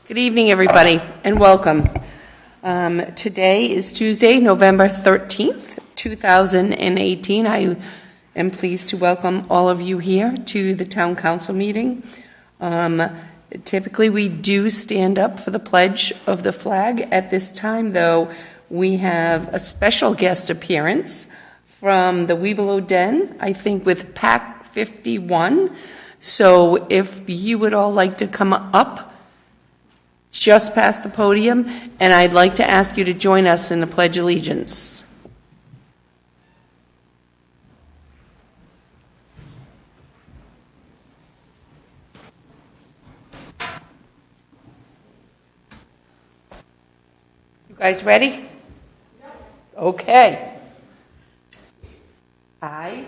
Good evening, everybody, and welcome. Today is Tuesday, November 13th, 2018. I am pleased to welcome all of you here to the Town Council meeting. Typically, we do stand up for the pledge of the flag. At this time, though, we have a special guest appearance from the Webelow Den, I think with Pack 51. So if you would all like to come up just past the podium, and I'd like to ask you to join us in the Pledge of Allegiance. You guys ready? Okay. I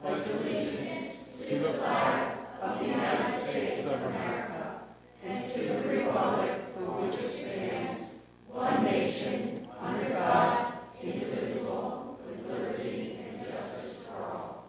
pledge allegiance to the flag of the United States of America and to the republic for which it stands, one nation, under God, indivisible, with liberty and justice for all.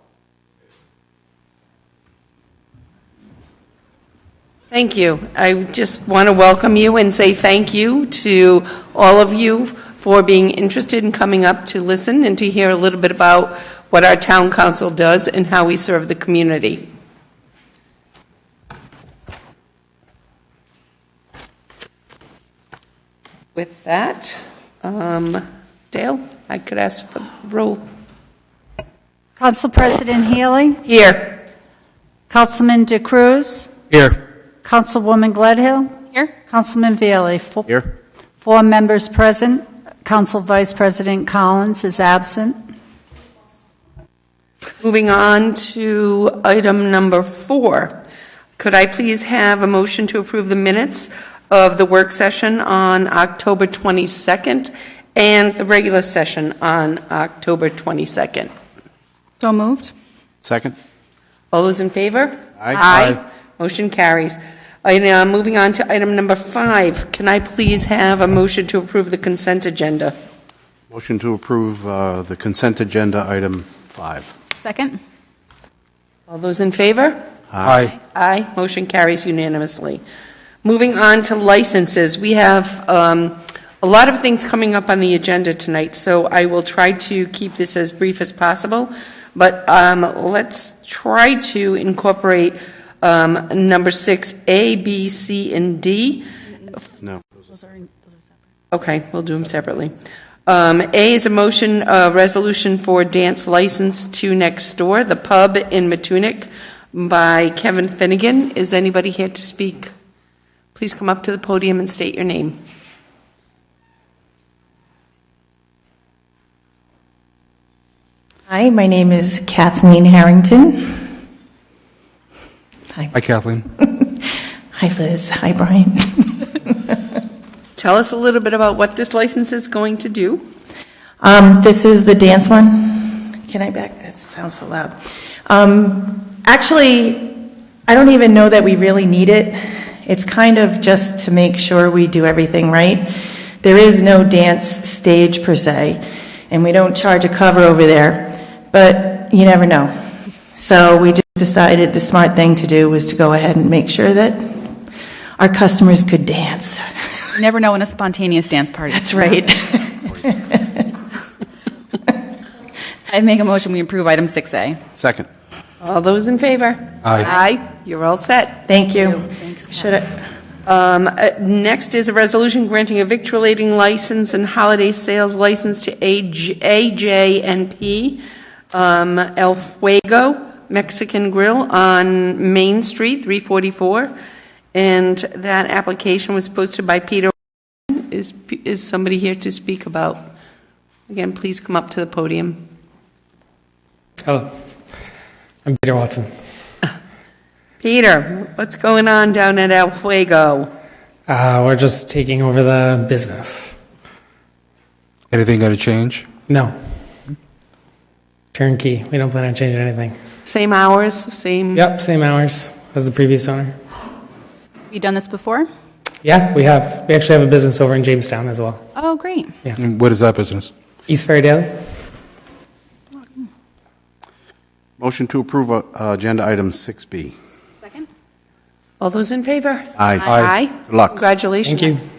Thank you. I just want to welcome you and say thank you to all of you for being interested in coming up to listen and to hear a little bit about what our town council does and how we serve the community. With that, Dale, I could ask for the roll. Council President Healy. Here. Councilman DeCruz. Here. Councilwoman Gledhill. Here. Councilman Veely. Here. 4 members present. Council Vice President Collins is absent. Moving on to item number 4. Could I please have a motion to approve the minutes of the work session on October 22nd and the regular session on October 22nd? So moved. Second. All those in favor? Aye. Motion carries. Moving on to item number 5. Can I please have a motion to approve the consent agenda? Motion to approve the consent agenda item 5. Second. All those in favor? Aye. Aye. Motion carries unanimously. Moving on to licenses, we have a lot of things coming up on the agenda tonight, so I will try to keep this as brief as possible, but let's try to incorporate number 6, A, B, C, and D. No. Okay, we'll do them separately. A is a motion, resolution for dance license to Next Door, the pub in Matunic, by Kevin Finnegan. Is anybody here to speak? Please come up to the podium and state your name. Hi, my name is Kathleen Harrington. Hi. Hi, Kathleen. Hi, Liz. Hi, Brian. Tell us a little bit about what this license is going to do. This is the dance one. Can I back? That sounds so loud. Actually, I don't even know that we really need it. It's kind of just to make sure we do everything right. There is no dance stage per se, and we don't charge a cover over there, but you never know. So we just decided the smart thing to do was to go ahead and make sure that our customers could dance. You never know in a spontaneous dance party. That's right. I make a motion we approve item 6A. Second. All those in favor? Aye. Aye. You're all set. Thank you. Thanks. Should I? Next is a resolution granting a victualating license and holiday sales license to AJ&P El Fuego Mexican Grill on Main Street, 344. And that application was posted by Peter. Is somebody here to speak about? Again, please come up to the podium. Hello, I'm Peter Watson. Peter, what's going on down at El Fuego? We're just taking over the business. Anything got to change? No. Turnkey. We don't plan on changing anything. Same hours, same... Yep, same hours as the previous owner. Have you done this before? Yeah, we have. We actually have a business over in Jamestown as well. Oh, great. And what is that business? East Ferry Daily. Motion to approve agenda item 6B. Second. All those in favor? Aye. Aye. Good luck. Congratulations. Thank you.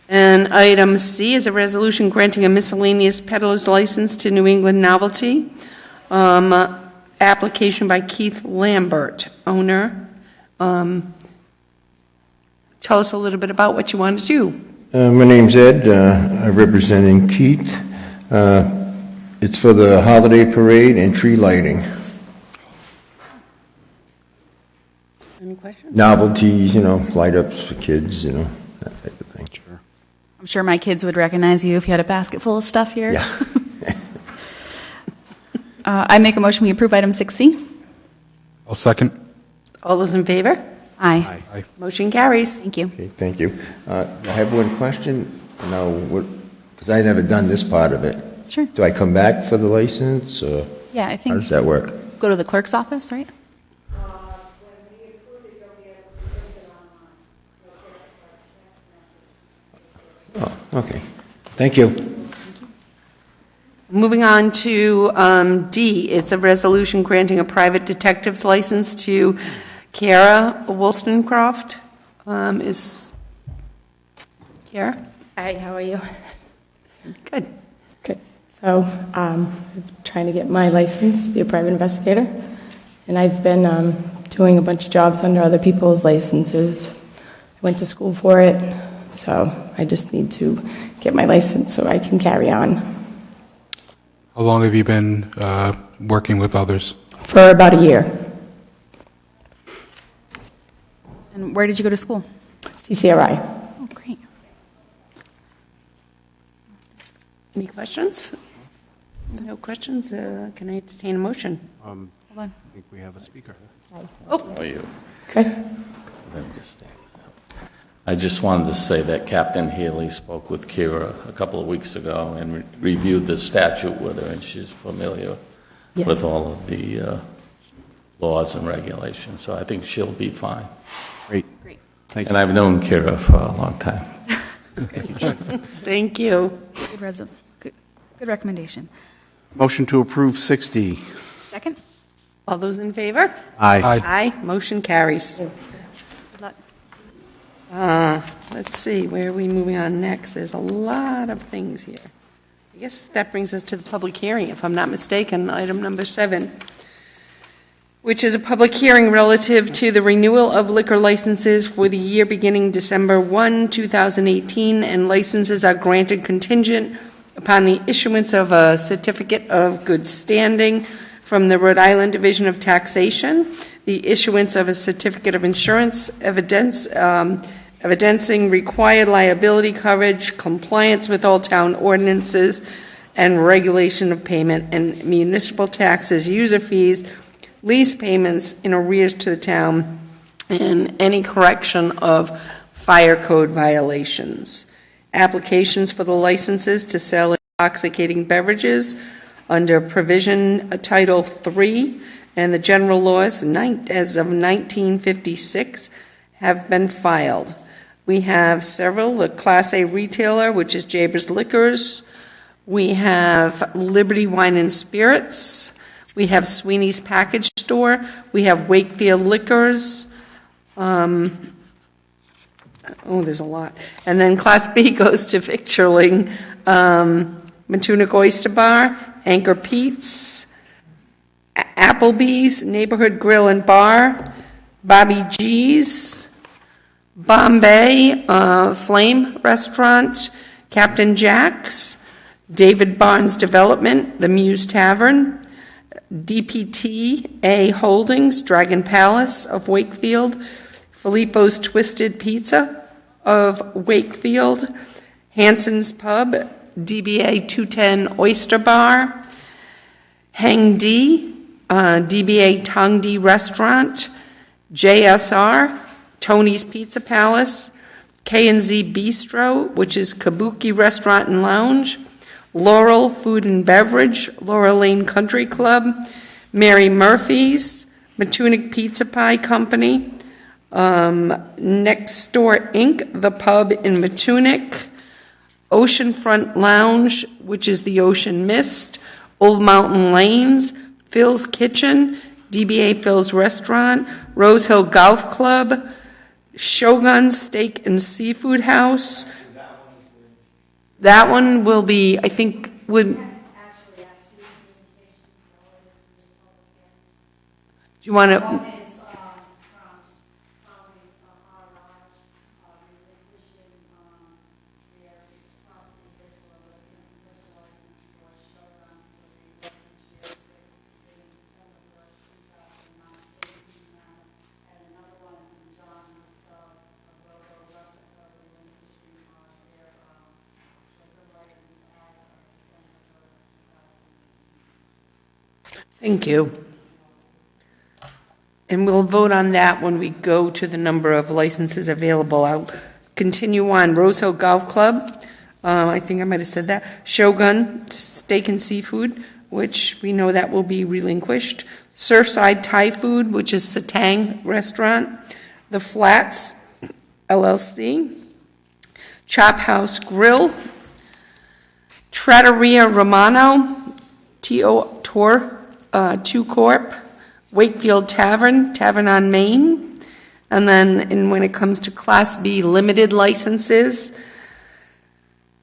And item C is a resolution granting a miscellaneous peddler's license to New England Novelty. Application by Keith Lambert, owner. Tell us a little bit about what you want to do. My name's Ed. I'm representing Keith. It's for the holiday parade and tree lighting. Any questions? Novelties, light ups for kids, that type of thing. Sure. I'm sure my kids would recognize you if you had a basket full of stuff here. Yeah. I make a motion we approve item 6C. I'll second. All those in favor? Aye. Aye. Motion carries. Thank you. Okay, thank you. I have one question. Because I never done this part of it. Sure. Do I come back for the license? Or Yeah, I how think does that work? go to the clerk's office, right? Oh, okay. Thank you. Moving on to D, it's a resolution granting a private detective's license to Kara Wollstonecroft. Is Kara? Hi, how are you? Good. Good. So, I'm trying to get my license to be a private investigator, and I've been doing a bunch of jobs under other people's licenses. I went to school for it, so I just need to get my license so I can carry on. How long have you been working with others? For about a year. And where did you go to school? CCRI. Oh, great. Any questions? No questions? Can I entertain a motion? Hold on. I think we have a speaker. Oh, Okay. I just wanted to say that Captain Healy spoke with Kira a couple of weeks ago and reviewed the statute with her, and she's familiar Yes. with all of the laws and regulations, so I think she'll be fine. Great. Thank And you. I've known Kira for a long time. thank you. Good recommendation. Motion to approve 6D. Second? All those in favor? Aye. Aye. Motion carries. Good luck. Let's see, where are we moving on next? There's a lot of things here. I guess that brings us to the public hearing, if I'm not mistaken, item number 7, which is a public hearing relative to the renewal of liquor licenses for the year beginning December 1, 2018, and licenses are granted contingent upon the issuance of a certificate of good standing from the Rhode Island Division of Taxation, the issuance of a certificate of insurance evidencing required liability coverage, compliance with all town ordinances, and regulation of payment and municipal taxes, user fees, lease payments in arrears to the town, and any correction of fire code violations. Applications for the licenses to sell intoxicating beverages under provision Title III and the general laws as of 1956 have been filed. We have several, the Class A retailer, which is Jaber's Liquors. We have Liberty Wine and Spirits. We have Sweeney's Package Store. We have Wakefield Liquors. There's a lot. And then Class B goes to Victualling, Matunic Oyster Bar, Anchor Pete's, Applebee's, Neighborhood Grill and Bar, Bobby G's, Bombay Flame Restaurant, Captain Jack's, David Barnes Development, The Muse Tavern, DPTA Holdings, Dragon Palace of Wakefield, Filippo's Twisted Pizza of Wakefield, Hanson's Pub, DBA 210 Oyster Bar, Hang D, DBA Tong D Restaurant, JSR, Tony's Pizza Palace, K&Z Bistro, which is Kabuki Restaurant and Lounge, Laurel Food and Beverage, Laurel Lane Country Club, Mary Murphy's, Matunic Pizza Pie Company, Next Door Inc., the pub in Matunic, Oceanfront Lounge, which is the Ocean Mist, Old Mountain Lanes, Phil's Kitchen, DBA Phil's Restaurant, Rose Hill Golf Club, Shogun Steak and Seafood House. That one will be, I think, would... Do you want to... Thank you. And we'll vote on that when we go to the number of licenses available. I'll continue on. Rose Hill Golf Club, I think I might have said that. Shogun Steak and Seafood, which we know that will be relinquished. Surfside Thai Food, which is Satang Restaurant. The Flats, LLC. Chop House Grill. Trattoria Romano, Two Corp, Wakefield Tavern on Main, and then when it comes to Class B limited licenses,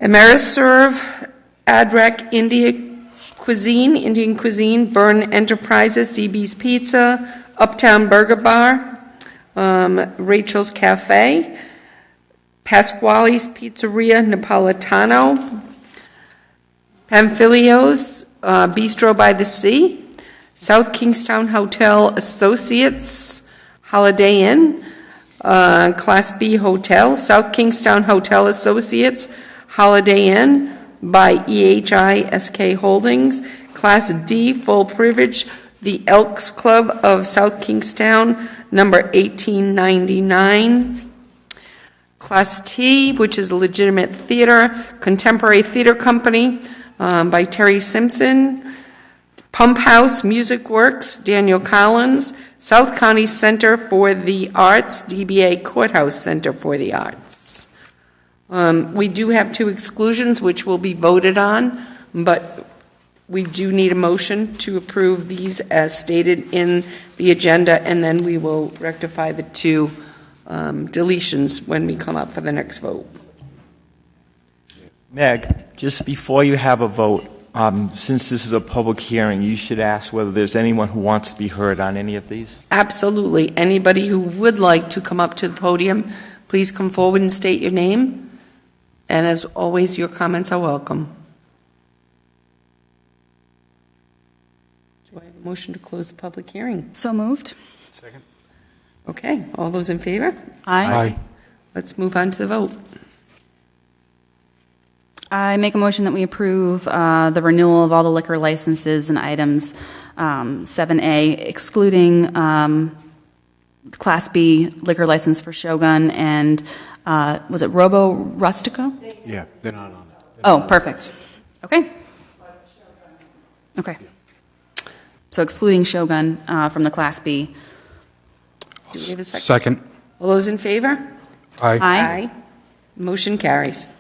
Ameriserve, Adrec Indian Cuisine, Byrne Enterprises, DB's Pizza, Uptown Burger Bar, Rachel's Cafe, Pasquale's Pizzeria Napolitano, Pamphilio's Bistro by the Sea, South Kingstown Hotel Associates, Holiday Inn, Class B Hotel, South Kingstown Hotel Associates, Holiday Inn by EHI SK Holdings, Class D Full Privilege, the Elks Club of South Kingstown, number 1899, Class T, which is a legitimate theater, Contemporary Theater Company by Terry Simpson, Pump House Music Works, Daniel Collins, South County Center for the Arts, DBA Courthouse Center for the Arts. We do have two exclusions which will be voted on, but we do need a motion to approve these as stated in the agenda, and then we will rectify the two deletions when we come up for the next vote. Meg, just before you have a vote, since this is a public hearing, you should ask whether there's anyone who wants to be heard on any of these. Absolutely. Anybody who would like to come up to the podium, please come forward and state your name. And as always, your comments are welcome. Do I have a motion to close the public hearing? So moved. Second. Okay, all those in favor? Aye. Let's move on to the vote. I make a motion that we approve the renewal of all the liquor licenses and items 7A, excluding Class B liquor license for Shogun and, was it Robo Rustico? Yeah, they're not on it. Oh, perfect. Okay. Okay. So excluding Shogun from the Class B. Do we have a second? Second. All those in favor? Aye. Aye. Motion carries.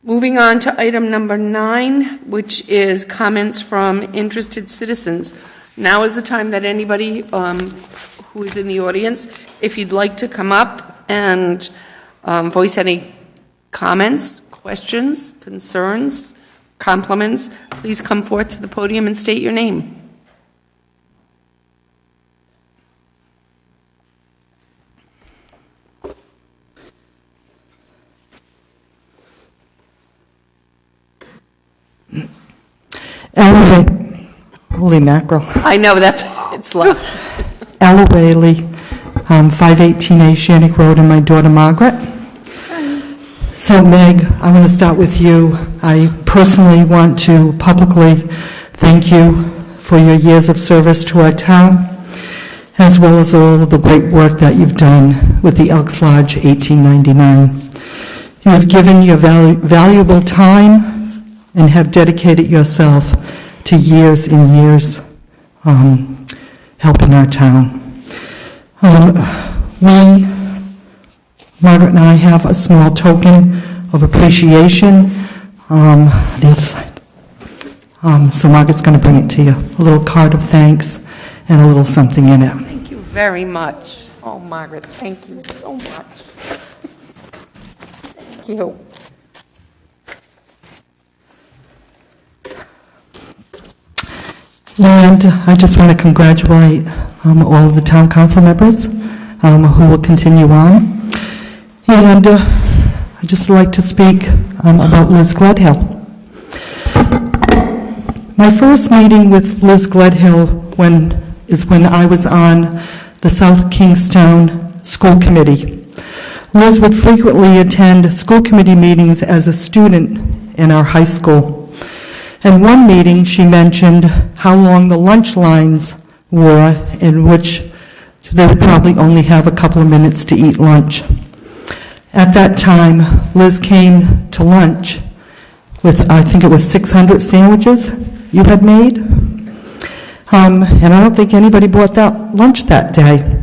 Moving on to item number 9, which is comments from interested citizens. Now is the time that anybody who is in the audience, if you'd like to come up and voice any comments, questions, concerns, compliments, please come forth to the podium and state your name. Ella, holy mackerel. I know that it's loud. Ella Whaley, 518A Shannick Road, and my daughter Margaret. So Meg, I want to start with you. I personally want to publicly thank you for your years of service to our town, as well as all of the great work that you've done with the Elks Lodge 1899. You have given your valuable time and have dedicated yourself to years and years helping our town. Margaret and I have a small token of appreciation. The other side. So Margaret's going to bring it to you, a little card of thanks and a little something in it. Thank you very much. Oh, Margaret, thank you so much. Thank you. And I just want to congratulate all of the town council members who will continue on. And I'd just like to speak about Liz Gledhill. My first meeting with Liz Gledhill is when I was on the South Kingstown School Committee. Liz would frequently attend school committee meetings as a student in our high school. And one meeting, she mentioned how long the lunch lines were, in which they would probably only have a couple of minutes to eat lunch. At that time, Liz came to lunch with, I think it was 600 sandwiches you had made. And I don't think anybody bought that lunch that day.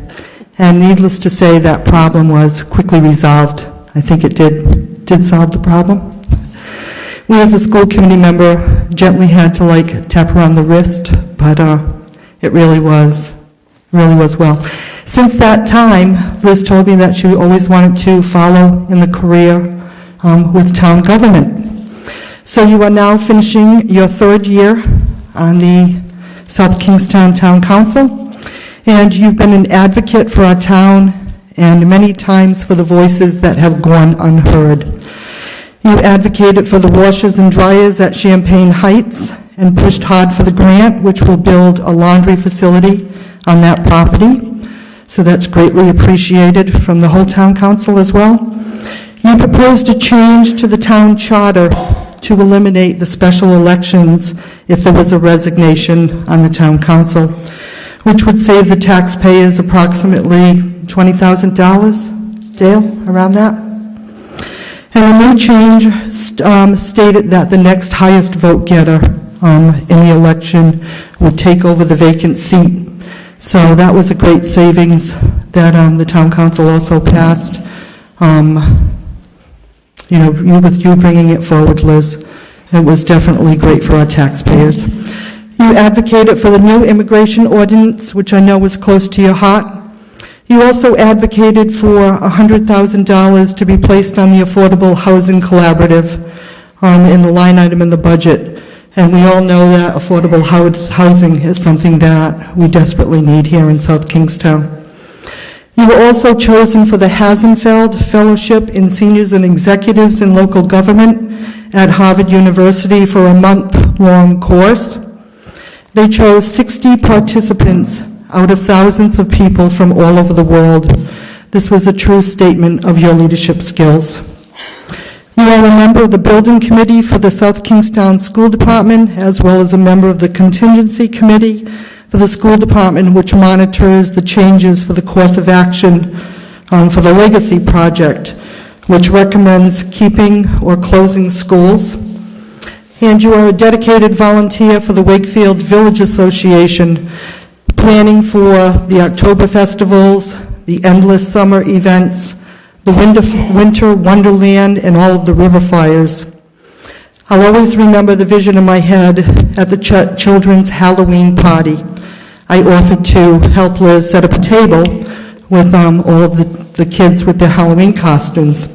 And needless to say, that problem was quickly resolved. I think it did solve the problem. We, as a school committee member, gently had to tap her on the wrist, but it really was well. Since that time, Liz told me that she always wanted to follow in the career with town government. So you are now finishing your third year on the South Kingstown Town Council, and you've been an advocate for our town and many times for the voices that have gone unheard. You advocated for the washers and dryers at Champagne Heights and pushed hard for the grant, which will build a laundry facility on that property. So that's greatly appreciated from the whole town council as well. You proposed a change to the town charter to eliminate the special elections if there was a resignation on the town council, which would save the taxpayers approximately $20,000, Dale, around that? And the new change stated that the next highest vote getter in the election would take over the vacant seat. So that was a great savings that the town council also passed. With you bringing it forward, Liz, it was definitely great for our taxpayers. You advocated for the new immigration ordinance, which I know was close to your heart. You also advocated for $100,000 to be placed on the Affordable Housing Collaborative in the line item in the budget. And we all know that affordable housing is something that we desperately need here in South Kingstown. You were also chosen for the Hasenfeld Fellowship in Seniors and Executives in Local Government at Harvard University for a month-long course. They chose 60 participants out of thousands of people from all over the world. This was a true statement of your leadership skills. You are a member of the Building Committee for the South Kingstown School Department, as well as a member of the Contingency Committee for the School Department, which monitors the changes for the course of action for the Legacy Project, which recommends keeping or closing schools. And you are a dedicated volunteer for the Wakefield Village Association, planning for the October festivals, the endless summer events, the winter wonderland, and all of the river fires. I'll always remember the vision in my head at the children's Halloween party. I offered to help Liz set up a table with all of the kids with their Halloween costumes.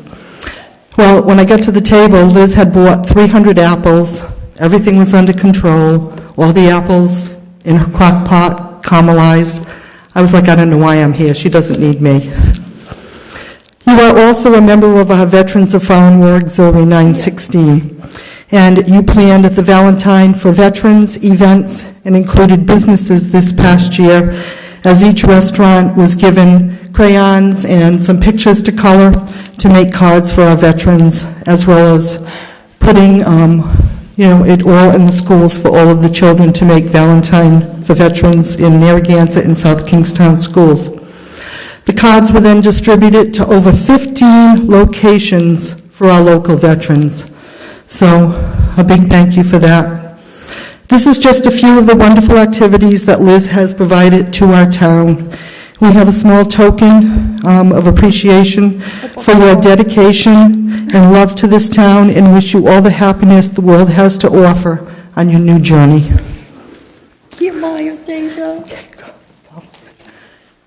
Well, when I got to the table, Liz had bought 300 apples. Everything was under control. All the apples in her crock pot, caramelized. I was like, I don't know why I'm here. She doesn't need me. You are also a member of our Veterans of Foreign War Auxiliary 916. And you planned at the Valentine for Veterans events and included businesses this past year, as each restaurant was given crayons and some pictures to color to make cards for our veterans, as well as putting it all in the schools for all of the children to make Valentine for Veterans in Narragansett and South Kingstown schools. The cards were then distributed to over 15 locations for our local veterans. So a big thank you for that. This is just a few of the wonderful activities that Liz has provided to our town. We have a small token of appreciation for your dedication and love to this town, and wish you all the happiness the world has to offer on your new journey. Here, Maya, Stasia. Okay, go.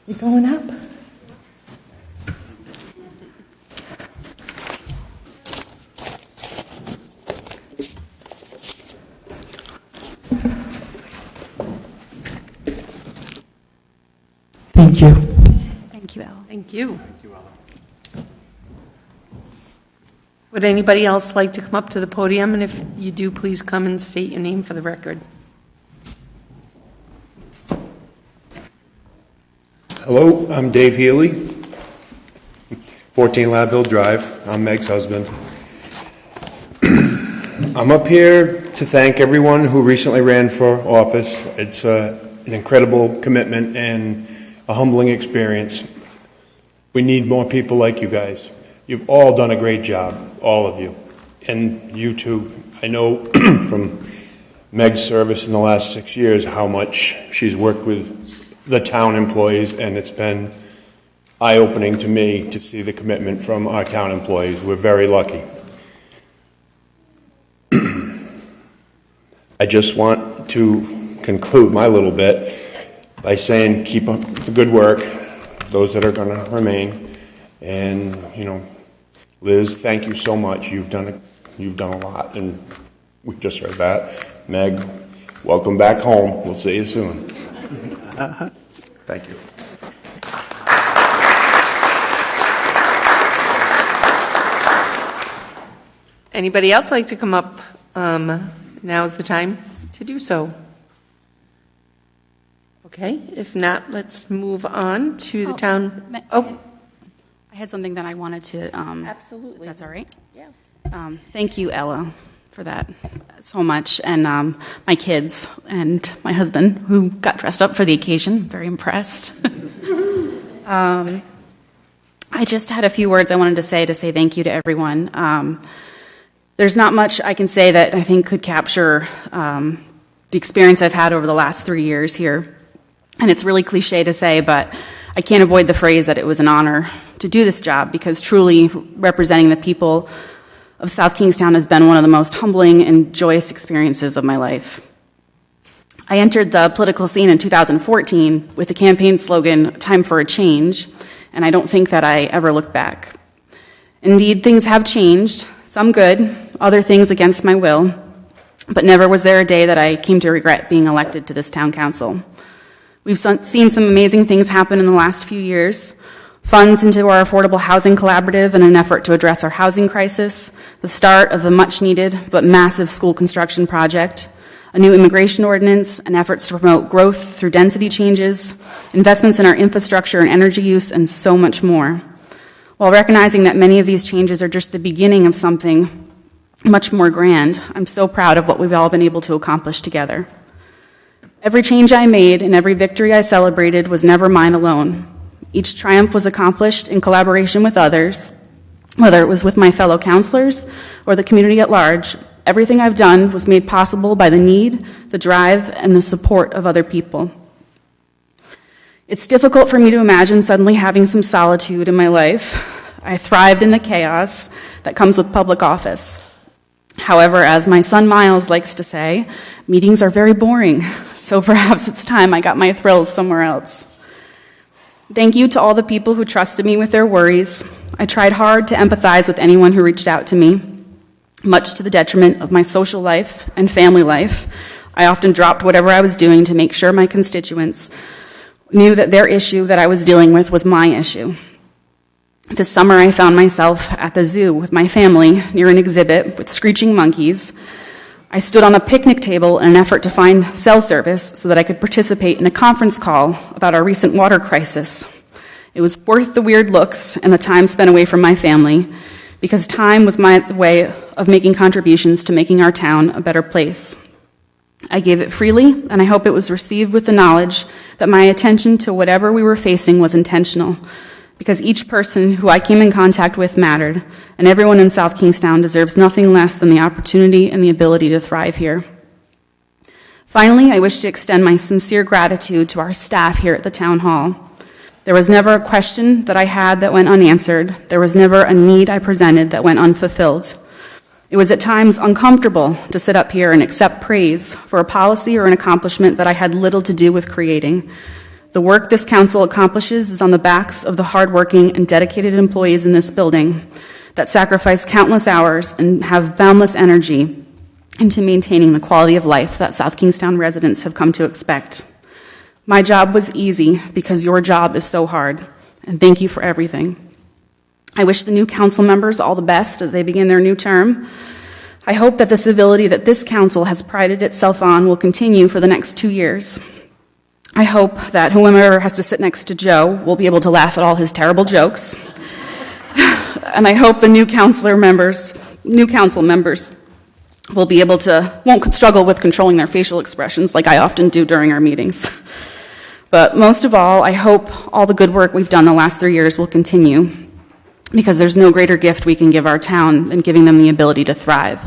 You going up? Thank you. Thank you, Ella. Thank you. Would anybody else like to come up to the podium? And if you do, please come and state your name for the record. Hello, I'm Dave Healy, 14 Lab Hill Drive. I'm Meg's husband. I'm up here to thank everyone who recently ran for office. It's an incredible commitment and a humbling experience. We need more people like you guys. You've all done a great job, all of you. And you too. I know from Meg's service in the last 6 years how much she's worked with the town employees, and it's been eye-opening to me to see the commitment from our town employees. We're very lucky. I just want to conclude my little bit by saying keep up the good work, those that are going to remain. And, Liz, thank you so much. You've done a lot, and we just heard that. Meg, welcome back home. We'll see you soon. Thank you. Anybody else like to come up? Now's the time to do so. Okay, if not, let's move on to the town. I had something that I wanted to. Absolutely. If that's all right. Yeah. Thank you, Ella, for that so much, and my kids and my husband, who got dressed up for the occasion. Very impressed. I just had a few words I wanted to say thank you to everyone. There's not much I can say that I think could capture the experience I've had over the last 3 years here. And it's really cliche to say, but I can't avoid the phrase that it was an honor to do this job, because truly representing the people of South Kingstown has been one of the most humbling and joyous experiences of my life. I entered the political scene in 2014 with the campaign slogan, "Time for a Change," and I don't think that I ever looked back. Indeed, things have changed, some good, other things against my will, but never was there a day that I came to regret being elected to this town council. We've seen some amazing things happen in the last few years. Funds into our affordable housing collaborative in an effort to address our housing crisis, the start of a much-needed but massive school construction project, a new immigration ordinance, and efforts to promote growth through density changes, investments in our infrastructure and energy use, and so much more. While recognizing that many of these changes are just the beginning of something much more grand, I'm so proud of what we've all been able to accomplish together. Every change I made and every victory I celebrated was never mine alone. Each triumph was accomplished in collaboration with others, whether it was with my fellow counselors or the community at large. Everything I've done was made possible by the need, the drive, and the support of other people. It's difficult for me to imagine suddenly having some solitude in my life. I thrived in the chaos that comes with public office. However, as my son Miles likes to say, meetings are very boring, so perhaps it's time I got my thrills somewhere else. Thank you to all the people who trusted me with their worries. I tried hard to empathize with anyone who reached out to me, much to the detriment of my social life and family life. I often dropped whatever I was doing to make sure my constituents knew that their issue that I was dealing with was my issue. This summer, I found myself at the zoo with my family near an exhibit with screeching monkeys. I stood on a picnic table in an effort to find cell service so that I could participate in a conference call about our recent water crisis. It was worth the weird looks and the time spent away from my family, because time was my way of making contributions to making our town a better place. I gave it freely, and I hope it was received with the knowledge that my attention to whatever we were facing was intentional, because each person who I came in contact with mattered, and everyone in South Kingstown deserves nothing less than the opportunity and the ability to thrive here. Finally, I wish to extend my sincere gratitude to our staff here at the Town Hall. There was never a question that I had that went unanswered. There was never a need I presented that went unfulfilled. It was at times uncomfortable to sit up here and accept praise for a policy or an accomplishment that I had little to do with creating. The work this council accomplishes is on the backs of the hardworking and dedicated employees in this building that sacrifice countless hours and have boundless energy into maintaining the quality of life that South Kingstown residents have come to expect. My job was easy because your job is so hard, and thank you for everything. I wish the new council members all the best as they begin their new term. I hope that the civility that this council has prided itself on will continue for the next 2 years. I hope that whoever has to sit next to Joe will be able to laugh at all his terrible jokes. And I hope the new council members will be able to, won't struggle with controlling their facial expressions like I often do during our meetings. But most of all, I hope all the good work we've done the last 3 years will continue, because there's no greater gift we can give our town than giving them the ability to thrive.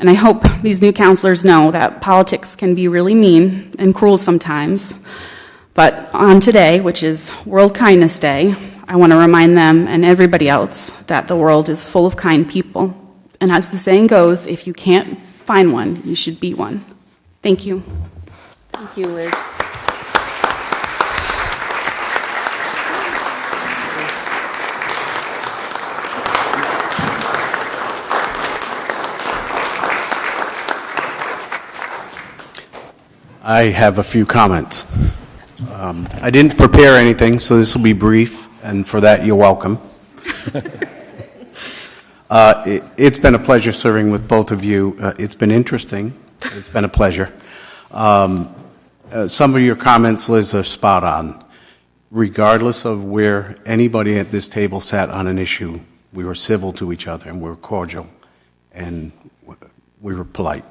And I hope these new councilors know that politics can be really mean and cruel sometimes. But on today, which is World Kindness Day, I want to remind them and everybody else that the world is full of kind people. And as the saying goes, if you can't find one, you should be one. Thank you. Thank you, Liz. I have a few comments. I didn't prepare anything, so this will be brief, and for that, you're welcome. It's been a pleasure serving with both of you. It's been interesting. It's been a pleasure. Some of your comments, Liz, are spot on. Regardless of where anybody at this table sat on an issue, we were civil to each other, and we were cordial, and we were polite.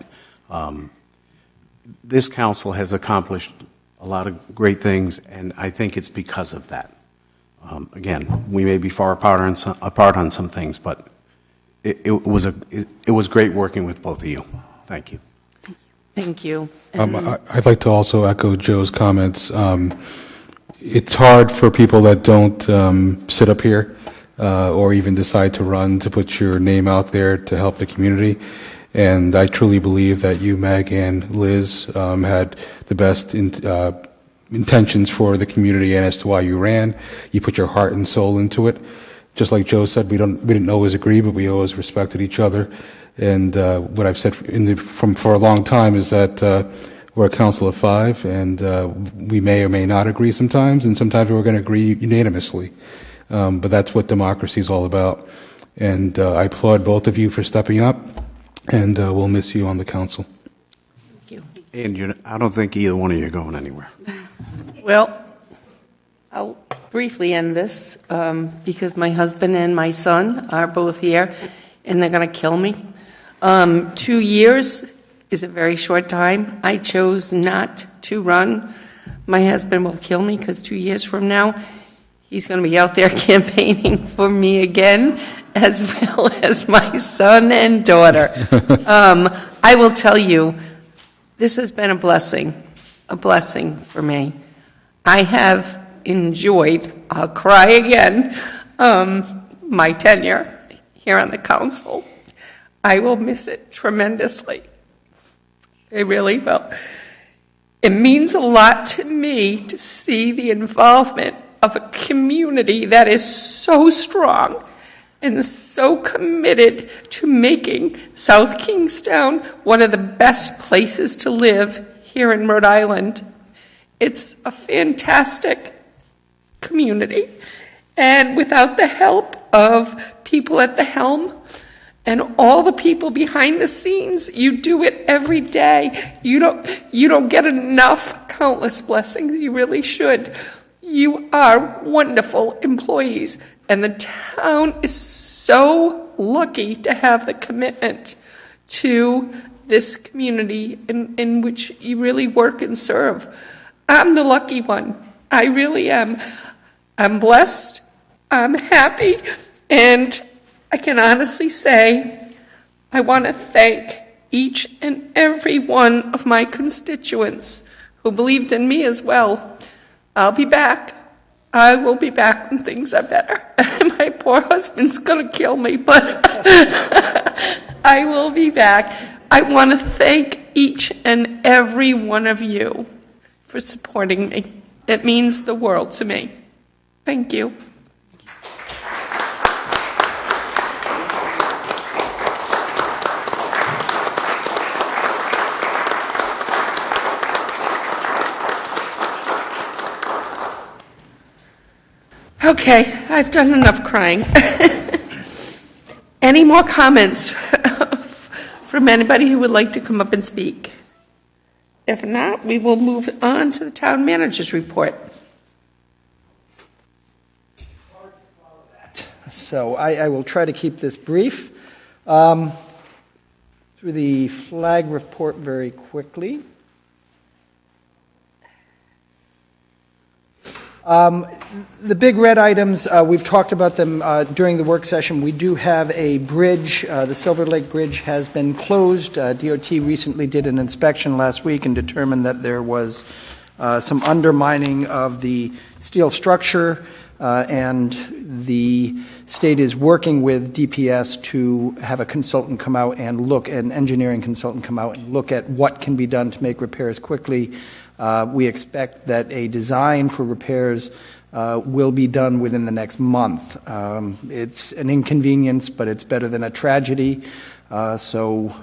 This council has accomplished a lot of great things, and I think it's because of that. Again, we may be far apart on some things, but it was great working with both of you. Thank you. Thank you. I'd like to also echo Joe's comments. It's hard for people that don't sit up here or even decide to run to put your name out there to help the community. And I truly believe that you, Meg, and Liz had the best intentions for the community and as to why you ran. You put your heart and soul into it. Just like Joe said, we didn't always agree, but we always respected each other. And what I've said for a long time is that we're a council of 5, and we may or may not agree sometimes, and sometimes we're going to agree unanimously. But that's what democracy is all about. And I applaud both of you for stepping up. And we'll miss you on the council. Thank you. And I don't think either one of you are going anywhere. Well, I'll briefly end this because my husband and my son are both here, and they're going to kill me. 2 years is a very short time. I chose not to run. My husband will kill me because 2 years from now, he's going to be out there campaigning for me again, as well as my son and daughter. I will tell you, this has been a blessing for me. I have enjoyed, I'll cry again, my tenure here on the council. I will miss it tremendously. I really will. It means a lot to me to see the involvement of a community that is so strong and so committed to making South Kingstown one of the best places to live here in Rhode Island. It's a fantastic community, and without the help of people at the helm and all the people behind the scenes, you do it every day. You don't get enough countless blessings. You really should. You are wonderful employees, and the town is so lucky to have the commitment to this community in which you really work and serve. I'm the lucky one. I really am. I'm blessed. I'm happy. And I can honestly say I want to thank each and every one of my constituents who believed in me as well. I'll be back. I will be back when things are better. My poor husband's going to kill me, but I will be back. I want to thank each and every one of you for supporting me. It means the world to me. Thank you. Okay, I've done enough crying. Any more comments from anybody who would like to come up and speak? If not, we will move on to the town manager's report. So I will try to keep this brief. Through the flag report very quickly. The big red items, we've talked about them during the work session. We do have a bridge. The Silver Lake Bridge has been closed. DOT recently did an inspection last week and determined that there was some undermining of the steel structure, and the state is working with DPS to have a consultant come out and look, an engineering consultant come out and look at what can be done to make repairs quickly. We expect that a design for repairs will be done within the next month. It's an inconvenience, but it's better than a tragedy. So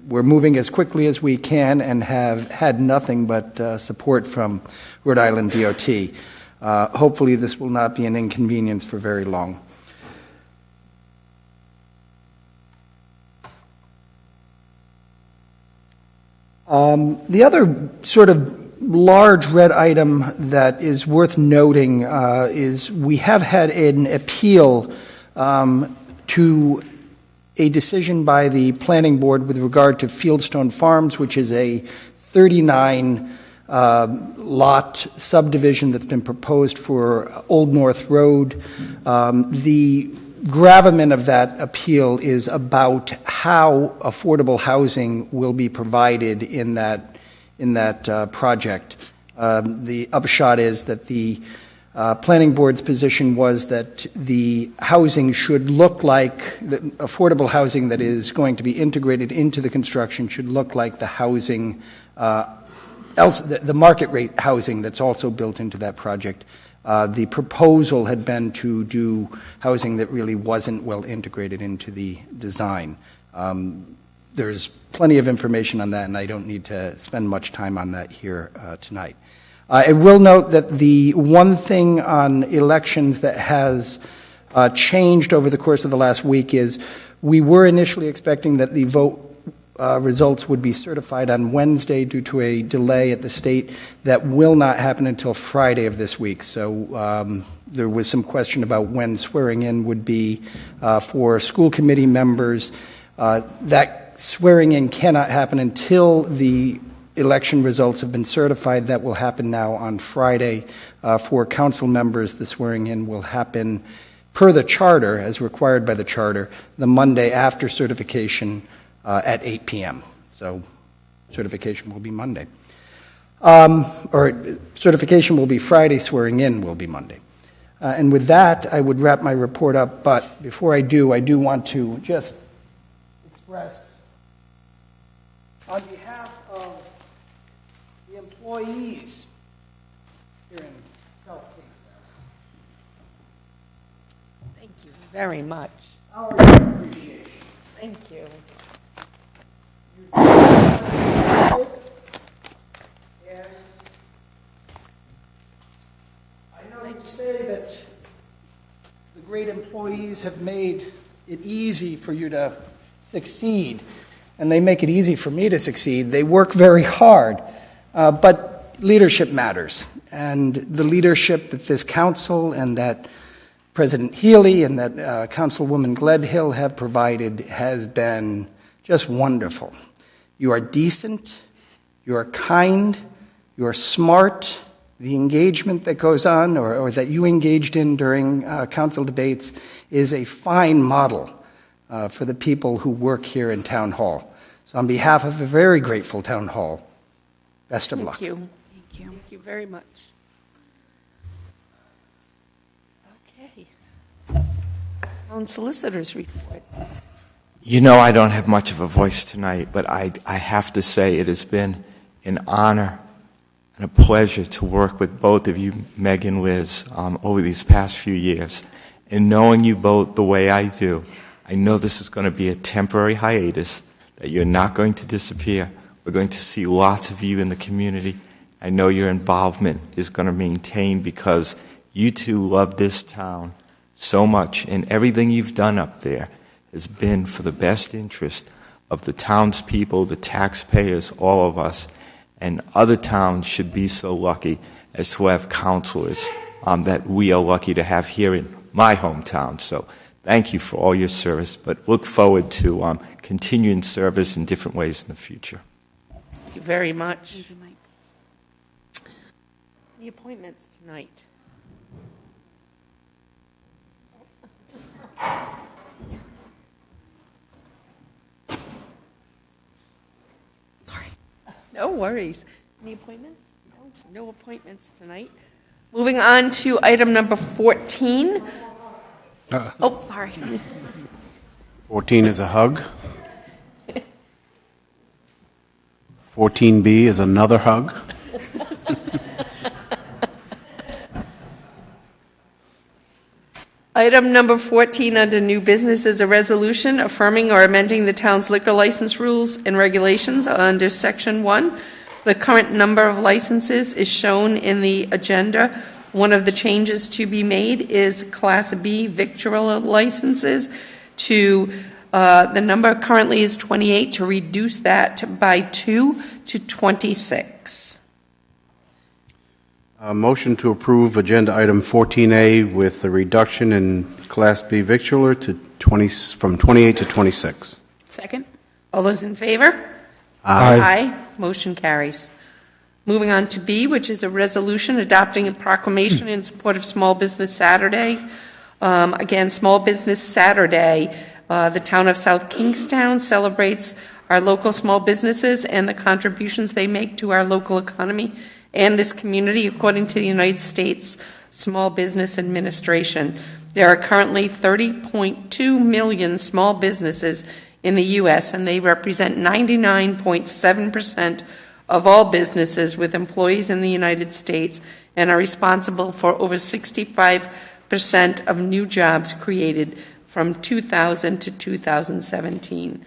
we're moving as quickly as we can and have had nothing but support from Rhode Island DOT. Hopefully this will not be an inconvenience for very long. The other sort of large red item that is worth noting is we have had an appeal to a decision by the planning board with regard to Fieldstone Farms, which is a 39 lot subdivision that's been proposed for Old North Road. The gravamen of that appeal is about how affordable housing will be provided in that project. The upshot is that the planning board's position was that the housing should look like, the affordable housing that is going to be integrated into the construction should look like the housing, the market rate housing that's also built into that project. The proposal had been to do housing that really wasn't well integrated into the design. There's plenty of information on that, and I don't need to spend much time on that here tonight. I will note that the one thing on elections that has changed over the course of the last week is we were initially expecting that the vote results would be certified on Wednesday due to a delay at the state. That will not happen until Friday of this week. So there was some question about when swearing in would be for school committee members. That swearing in cannot happen until the election results have been certified. That will happen now on Friday. For council members, the swearing in will happen per the charter, as required by the charter, the Monday after certification at 8 p.m. So certification will be Monday. Or certification will be Friday, swearing in will be Monday. And with that, I would wrap my report up, but before I do want to just express on behalf of the employees here in South Kingstown. Thank you very much. Our appreciation. Thank you. And I know you say that the great employees have made it easy for you to succeed, and they make it easy for me to succeed. They work very hard, but leadership matters. And the leadership that this council and that President Healy and that Councilwoman Gledhill have provided has been just wonderful. You are decent, you are kind, you are smart. The engagement that goes on or that you engaged in during council debates is a fine model for the people who work here in Town Hall. So on behalf of a very grateful Town Hall, best of luck. Thank you. Thank you very much. Okay. Town solicitors report. You know I don't have much of a voice tonight, but I have to say it has been an honor and a pleasure to work with both of you, Meg and Liz, over these past few years. And knowing you both the way I do, I know this is going to be a temporary hiatus, that you're not going to disappear. We're going to see lots of you in the community. I know your involvement is going to maintain because you two love this town so much, and everything you've done up there has been for the best interest of the townspeople, the taxpayers, all of us. And other towns should be so lucky as to have counselors that we are lucky to have here in my hometown. So thank you for all your service, but look forward to continuing service in different ways in the future. Thank you very much. Thank you, Mike. The appointments tonight. Sorry. No worries. Any appointments? No, no appointments tonight. Moving on to item number 14. Oh, sorry. 14 is a hug. 14B is another hug. Item number 14 under new business is a resolution affirming or amending the town's liquor license rules and regulations under Section 1. The current number of licenses is shown in the agenda. One of the changes to be made is Class B victualler licenses to, the number currently is 28, to reduce that by 2 to 26. A motion to approve agenda item 14A with the reduction in Class B victualler to from 28 to 26. Second? All those in favor? Aye. Motion carries. Moving on to B, which is a resolution adopting a proclamation in support of Small Business Saturday. Again, Small Business Saturday, the town of South Kingstown celebrates our local small businesses and the contributions they make to our local economy and this community, according to the United States Small Business Administration. There are currently 30.2 million small businesses in the U.S., and they represent 99.7% of all businesses with employees in the United States and are responsible for over 65% of new jobs created from 2000 to 2017.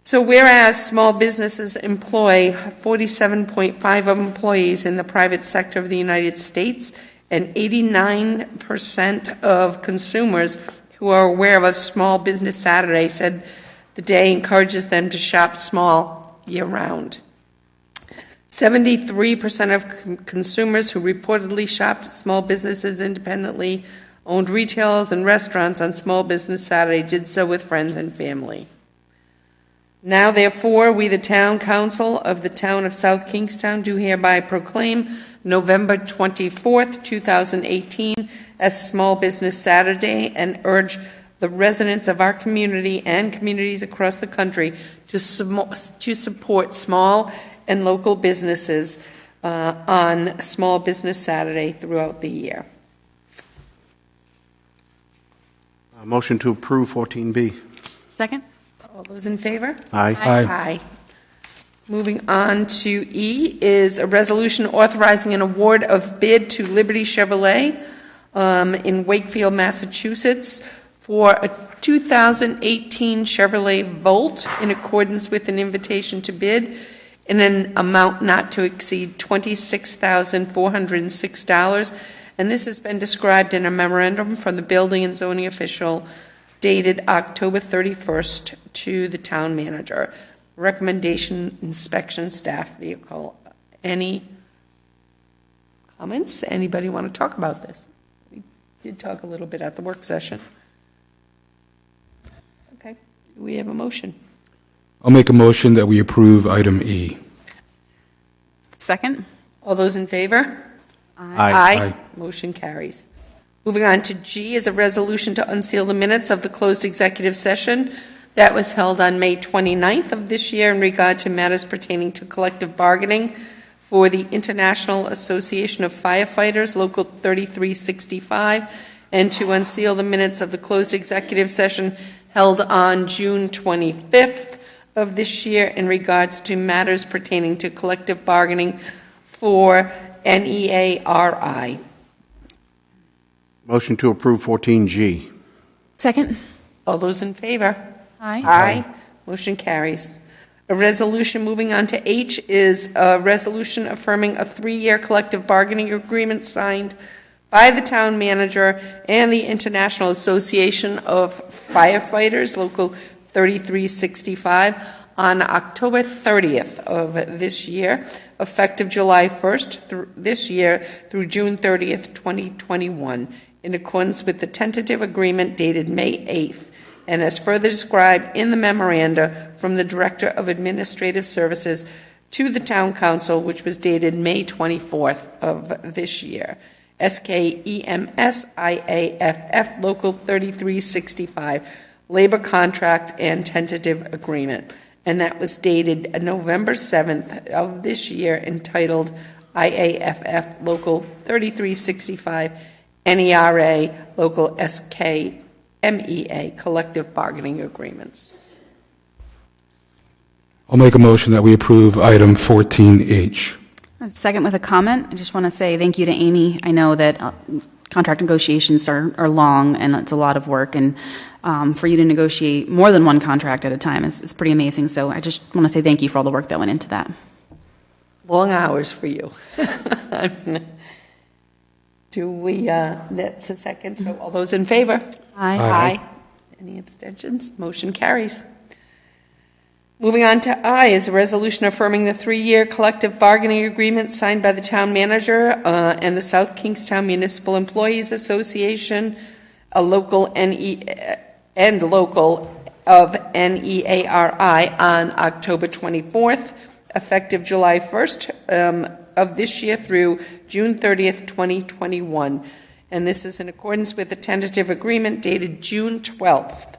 So whereas small businesses employ 47.5 of employees in the private sector of the United States, and 89% of consumers who are aware of a Small Business Saturday said the day encourages them to shop small year-round. 73% of consumers who reportedly shopped at small businesses independently owned retailers and restaurants on Small Business Saturday did so with friends and family. Now, therefore, we, the Town Council of the Town of South Kingstown, do hereby proclaim November 24th, 2018 as Small Business Saturday and urge the residents of our community and communities across the country to support small and local businesses on Small Business Saturday throughout the year. A motion to approve 14B. Second? All those in favor? Aye. Aye. Moving on to E is a resolution authorizing an award of bid to Liberty Chevrolet in Wakefield, Massachusetts for a 2018 Chevrolet Volt in accordance with an invitation to bid in an amount not to exceed $26,406. And this has been described in a memorandum from the building and zoning official dated October 31st to the town manager. Recommendation, inspection staff vehicle. Any comments? Anybody want to talk about this? We did talk a little bit at the work session. Okay, do we have a motion? I'll make a motion that we approve item E. Second? All those in favor? Aye. Motion carries. Moving on to G is a resolution to unseal the minutes of the closed executive session that was held on May 29th of this year in regard to matters pertaining to collective bargaining for the International Association of Firefighters, Local 3365, and to unseal the minutes of the closed executive session held on June 25th of this year in regards to matters pertaining to collective bargaining for NEARI. Motion to approve 14G. Second. All those in favor? Aye. Aye. Motion carries. A resolution, moving on to H, is a resolution affirming a 3-year collective bargaining agreement signed by the town manager and the International Association of Firefighters, Local 3365, on October 30th of this year, effective July 1st this year through June 30th, 2021, in accordance with the tentative agreement dated May 8th, and as further described in the memoranda from the Director of Administrative Services to the Town Council, which was dated May 24th of this year. SKEMSIAFF Local 3365, Labor Contract and Tentative Agreement. And that was dated November 7th of this year, entitled IAFF Local 3365, NERA Local SKMEA Collective Bargaining Agreements. I'll make a motion that we approve item 14H. Second with a comment. I just want to say thank you to Amy. I know that contract negotiations are long and it's a lot of work, and for you to negotiate more than one contract at a time is pretty amazing. So I just want to say thank you for all the work that went into that. Long hours for you. Do we, that's a second, so all those in favor? Aye. Aye. Any abstentions? Motion carries. Moving on to I is a resolution affirming the 3-year collective bargaining agreement signed by the town manager and the South Kingstown Municipal Employees Association, a local local of NEARI, on October 24th, effective July 1st of this year through June 30th, 2021. And this is in accordance with the tentative agreement dated June 12th.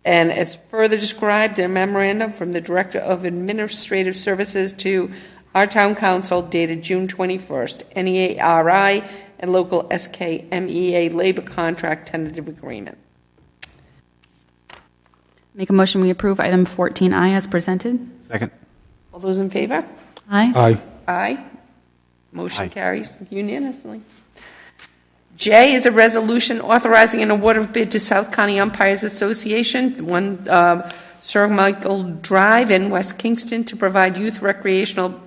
And as further described in a memorandum from the Director of Administrative Services to our Town Council dated June 21st, NEARI and local SKMEA Labor Contract Tentative Agreement. Make a motion we approve item 14I as presented. Second. All those in favor? Aye. Aye. Aye. Motion carries unanimously. J is a resolution authorizing an award of bid to South County Umpires Association, 1 Sir Michael Drive in West Kingston, to provide youth recreational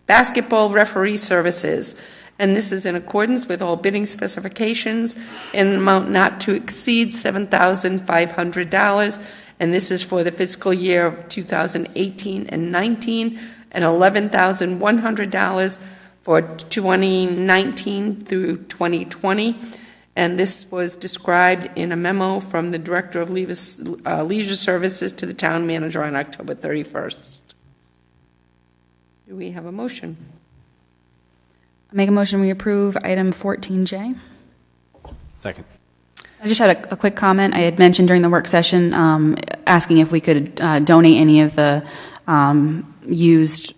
basketball referee services. And this is in accordance with all bidding specifications in an amount not to exceed $7,500. And this is for the fiscal year of 2018 and 19, and $11,100 for 2019 through 2020, and this was described in a memo from the Director of Leisure Services to the Town Manager on October 31st. Do we have a motion? I make a motion we approve item 14J. Second. I just had a quick comment. I had mentioned during the work session asking if we could donate any of the used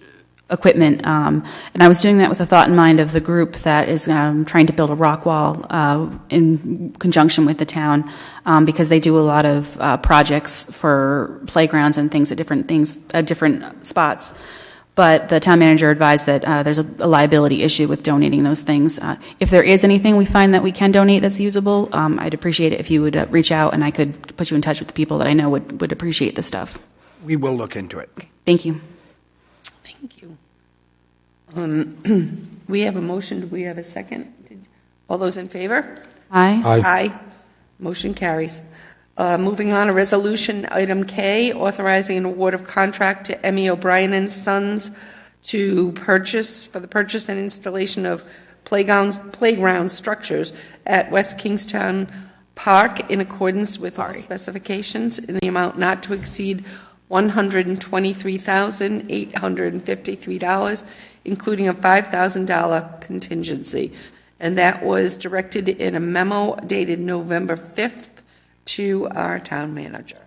equipment, and I was doing that with a thought in mind of the group that is trying to build a rock wall in conjunction with the town, because they do a lot of projects for playgrounds and things at different spots. But the town manager advised that there's a liability issue with donating those things. If there is anything we find that we can donate that's usable, I'd appreciate it if you would reach out and I could put you in touch with the people that I know would appreciate the stuff. We will look into it. Thank you. Thank you. We have a motion. Do we have a second? All those in favor? Aye. Aye. Aye. Motion carries. Moving on, a resolution, item K, authorizing an award of contract to Emmy O'Brien and Sons for the purchase and installation of playground structures at West Kingstown Park in accordance with all specifications in the amount not to exceed $123,853, including a $5,000 contingency. And that was directed in a memo dated November 5th to our town manager.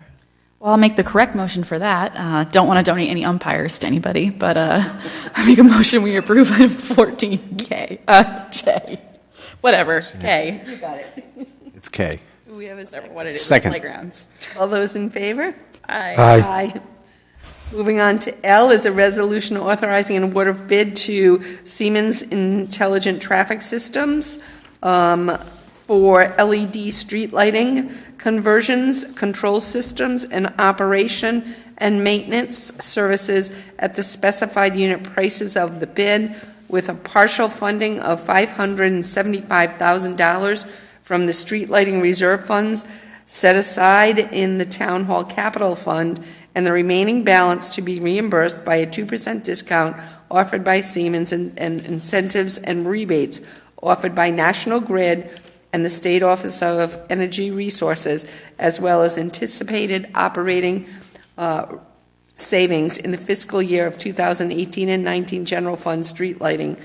Well, I'll make the correct motion for that. Don't want to donate any umpires to anybody, but I make a motion we approve item 14K. J. Whatever. K. You got it. It's K. Do we have a second? What it is, Second. playgrounds. All those in favor? Aye. Aye. Moving on to L is a resolution authorizing an award of bid to Siemens Intelligent Traffic Systems for LED street lighting conversions, control systems, and operation and maintenance services at the specified unit prices of the bid, with a partial funding of $575,000 from the street lighting reserve funds set aside in the Town Hall Capital Fund, and the remaining balance to be reimbursed by a 2% discount offered by Siemens and incentives and rebates offered by National Grid and the State Office of Energy Resources, as well as anticipated operating savings in the fiscal year of 2018 and 19 general fund street lighting.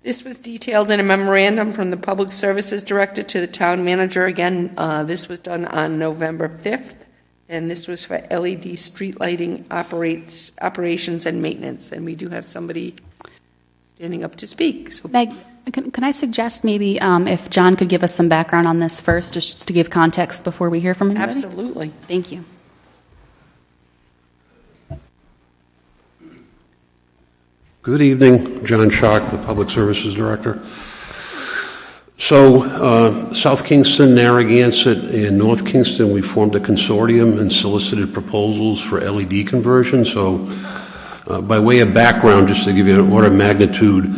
This was detailed in a memorandum from the Public Services Director to the Town Manager. Again, this was done on November 5th, and this was for LED street lighting operations and maintenance. And we do have somebody standing up to speak. So, Meg, can I suggest maybe if John could give us some background on this first, just to give context before we hear from anybody? absolutely. Thank you. Good evening, John Schock, the Public Services Director. So, South Kingston, Narragansett, and North Kingston, we formed a consortium and solicited proposals for LED conversion. So, by way of background, just to give you an order of magnitude,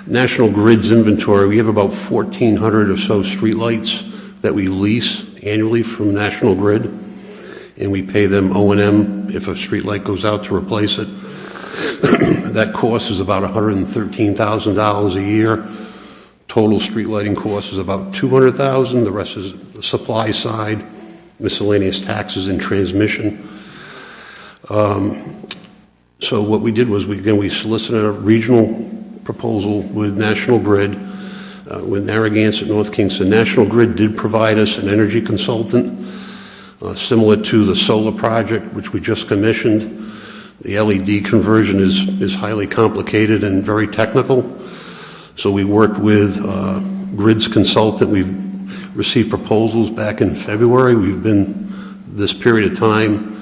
National Grid's inventory, we have about 1,400 or so streetlights that we lease annually from National Grid, and we pay them O&M if a streetlight goes out to replace it. That cost is about $113,000 a year. Total street lighting cost is about $200,000. The rest is the supply side, miscellaneous taxes and transmission. So what we did was we solicited a regional proposal with National Grid, with Narragansett, North Kingston. National Grid did provide us an energy consultant, similar to the solar project, which we just commissioned. The LED conversion is highly complicated and very technical. So we worked with Grid's consultant. We've received proposals back in February. We've been, this period of time,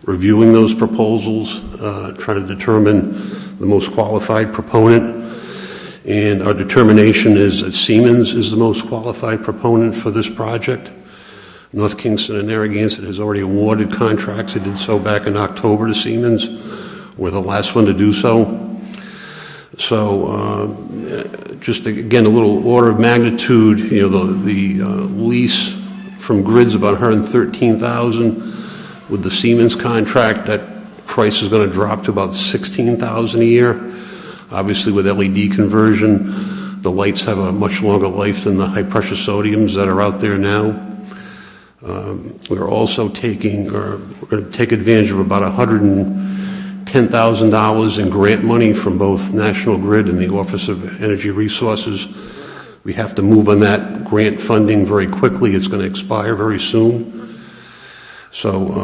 reviewing those proposals, trying to determine the most qualified proponent. And our determination is that Siemens is the most qualified proponent for this project. North Kingston and Narragansett has already awarded contracts. They did so back in October to Siemens. We're the last one to do so. So, just again, a little order of magnitude. You know, the lease from Grid's about $113,000. With the Siemens contract, that price is going to drop to about $16,000 a year. Obviously, with LED conversion, the lights have a much longer life than the high-pressure sodiums that are out there now. We're also we're going to take advantage of about $110,000 in grant money from both National Grid and the Office of Energy Resources. We have to move on that grant funding very quickly. It's going to expire very soon. So,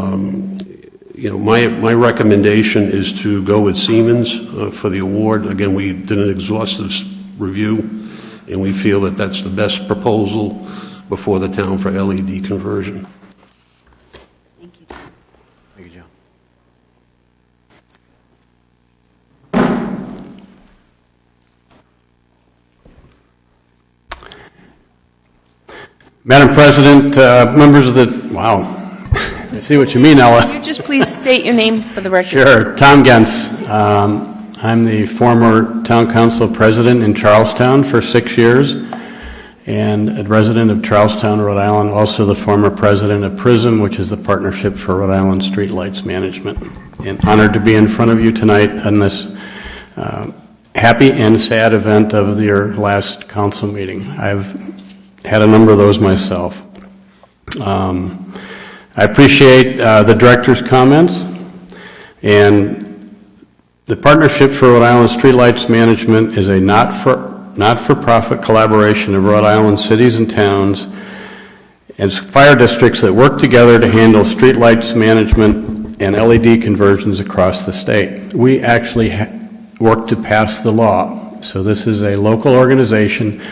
you know, my recommendation is to go with Siemens for the award. Again, we did an exhaustive review, and we feel that that's the best proposal before the town for LED conversion. Thank you. Thank you, John. Madam President, members of the, wow, I see what you mean, Ella. Could you just please state your name for the record? Sure, Tom Gens. I'm the former town council president in Charlestown for 6 years, and a resident of Charlestown, Rhode Island, also the former president of PRISM, which is the Partnership for Rhode Island Streetlights Management. And honored to be in front of you tonight on this happy and sad event of your last council meeting. I've had a number of those myself. I appreciate the director's comments, and the Partnership for Rhode Island Streetlights Management is a not-for-profit collaboration of Rhode Island cities and towns and fire districts that work together to handle streetlights management and LED conversions across the state. We actually work to pass the law. So this is a local organization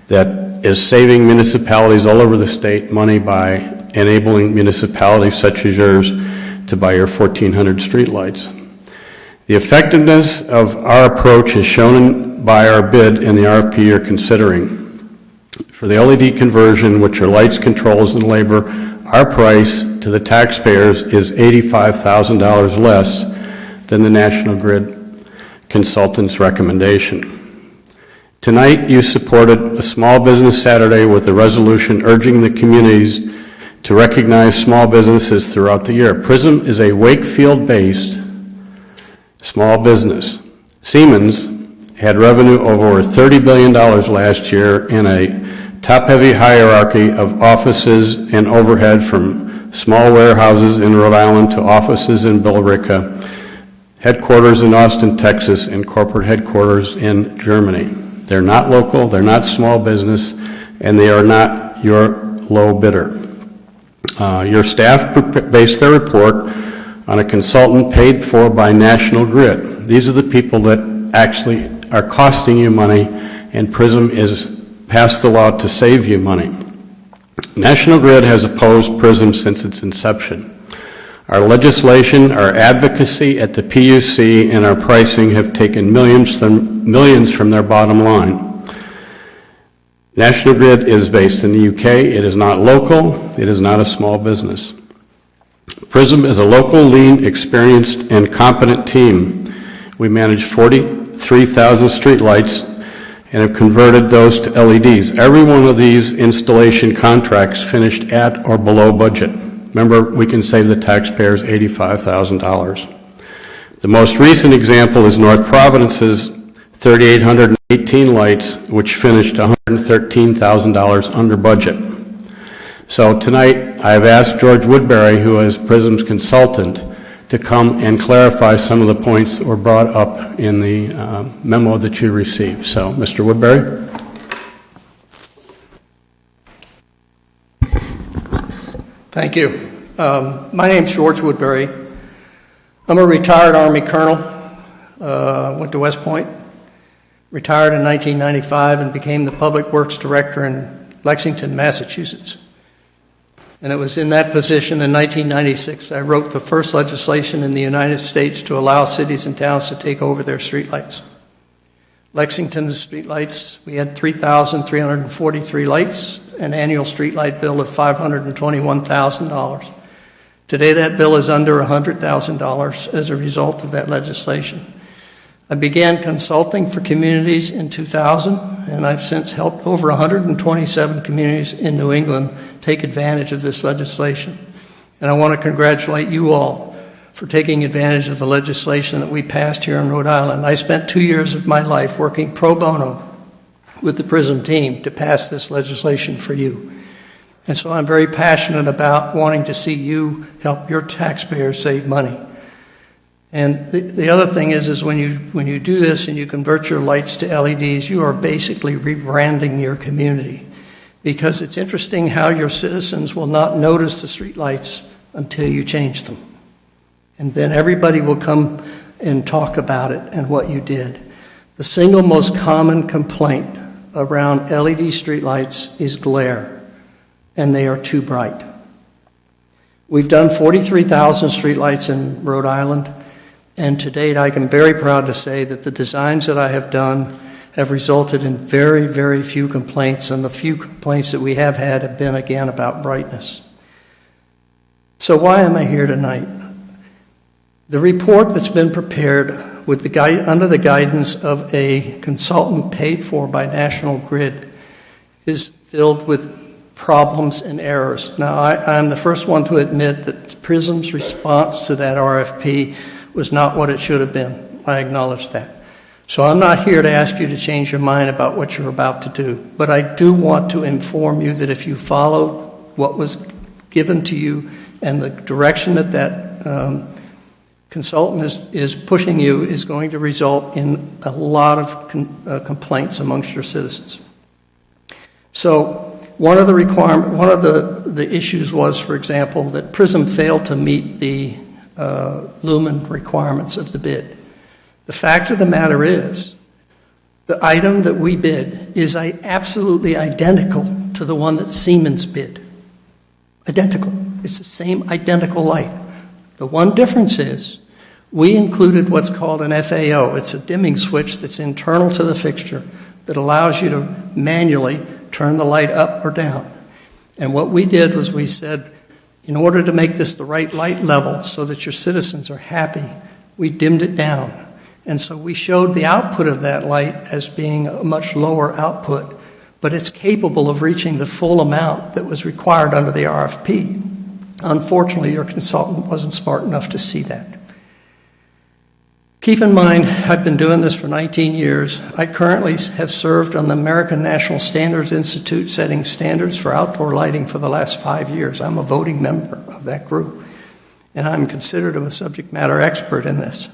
that is saving municipalities all over the state money by enabling municipalities such as yours to buy your 1,400 streetlights. The effectiveness of our approach is shown by our bid and the RFP you're considering. For the LED conversion, which are lights, controls, and labor, our price to the taxpayers is $85,000 less than the National Grid consultant's recommendation. Tonight, you supported a Small Business Saturday with a resolution urging the communities to recognize small businesses throughout the year. PRISM is a Wakefield-based small business. Siemens had revenue of over $30 billion last year in a top-heavy hierarchy of offices and overhead, from small warehouses in Rhode Island to offices in Billerica, headquarters in Austin, Texas, and corporate headquarters in Germany. They're not local, they're not small business, and they are not your low bidder. Your staff based their report on a consultant paid for by National Grid. These are the people that actually are costing you money, and PRISM is passed the law to save you money. National Grid has opposed PRISM since its inception. Our legislation, our advocacy at the PUC, and our pricing have taken millions from their bottom line. National Grid is based in the UK. It is not local. It is not a small business. PRISM is a local, lean, experienced, and competent team. We manage 43,000 streetlights and have converted those to LEDs. Every one of these installation contracts finished at or below budget. Remember, we can save the taxpayers $85,000. The most recent example is North Providence's 3,818 lights, which finished $113,000 under budget. So tonight, I've asked George Woodbury, who is PRISM's consultant, to come and clarify some of the points that were brought up in the memo that you received. So, Mr. Woodbury. Thank you. My name's George Woodbury. I'm a retired Army colonel. Went to West Point. Retired in 1995 and became the Public Works Director in Lexington, Massachusetts. And it was in that position in 1996 I wrote the first legislation in the United States to allow cities and towns to take over their streetlights. Lexington's streetlights, we had 3,343 lights, an annual streetlight bill of $521,000. Today that bill is under $100,000 as a result of that legislation. I began consulting for communities in 2000, and I've since helped over 127 communities in New England take advantage of this legislation. And I want to congratulate you all for taking advantage of the legislation that we passed here in Rhode Island. I spent 2 years of my life working pro bono with the PRISM team to pass this legislation for you. And so I'm very passionate about wanting to see you help your taxpayers save money. And the other thing is when you do this and you convert your lights to LEDs, you are basically rebranding your community. Because it's interesting how your citizens will not notice the street lights until you change them. And then everybody will come and talk about it and what you did. The single most common complaint around LED streetlights is glare, and they are too bright. We've done 43,000 streetlights in Rhode Island. And to date, I am very proud to say that the designs that I have done have resulted in very, very few complaints, and the few complaints that we have had have been, again, about brightness. So why am I here tonight? The report that's been prepared with under the guidance of a consultant paid for by National Grid is filled with problems and errors. Now, I'm the first one to admit that PRISM's response to that RFP was not what it should have been. I acknowledge that. So I'm not here to ask you to change your mind about what you're about to do. But I do want to inform you that if you follow what was given to you and the direction that that consultant is pushing you is going to result in a lot of complaints amongst your citizens. So one of the issues was, for example, that PRISM failed to meet the lumen requirements of the bid. The fact of the matter is The item that we bid is absolutely identical to the one that Siemens bid. Identical. It's the same identical light. The one difference is we included what's called an FAO. It's a dimming switch that's internal to the fixture that allows you to manually turn the light up or down. And what we did was we said, in order to make this the right light level so that your citizens are happy, we dimmed it down. And so we showed the output of that light as being a much lower output, but it's capable of reaching the full amount that was required under the RFP. Unfortunately, your consultant wasn't smart enough to see that. Keep in mind, I've been doing this for 19 years. I currently have served on the American National Standards Institute setting standards for outdoor lighting for the last 5 years. I'm a voting member of that group, and I'm considered a subject matter expert in this.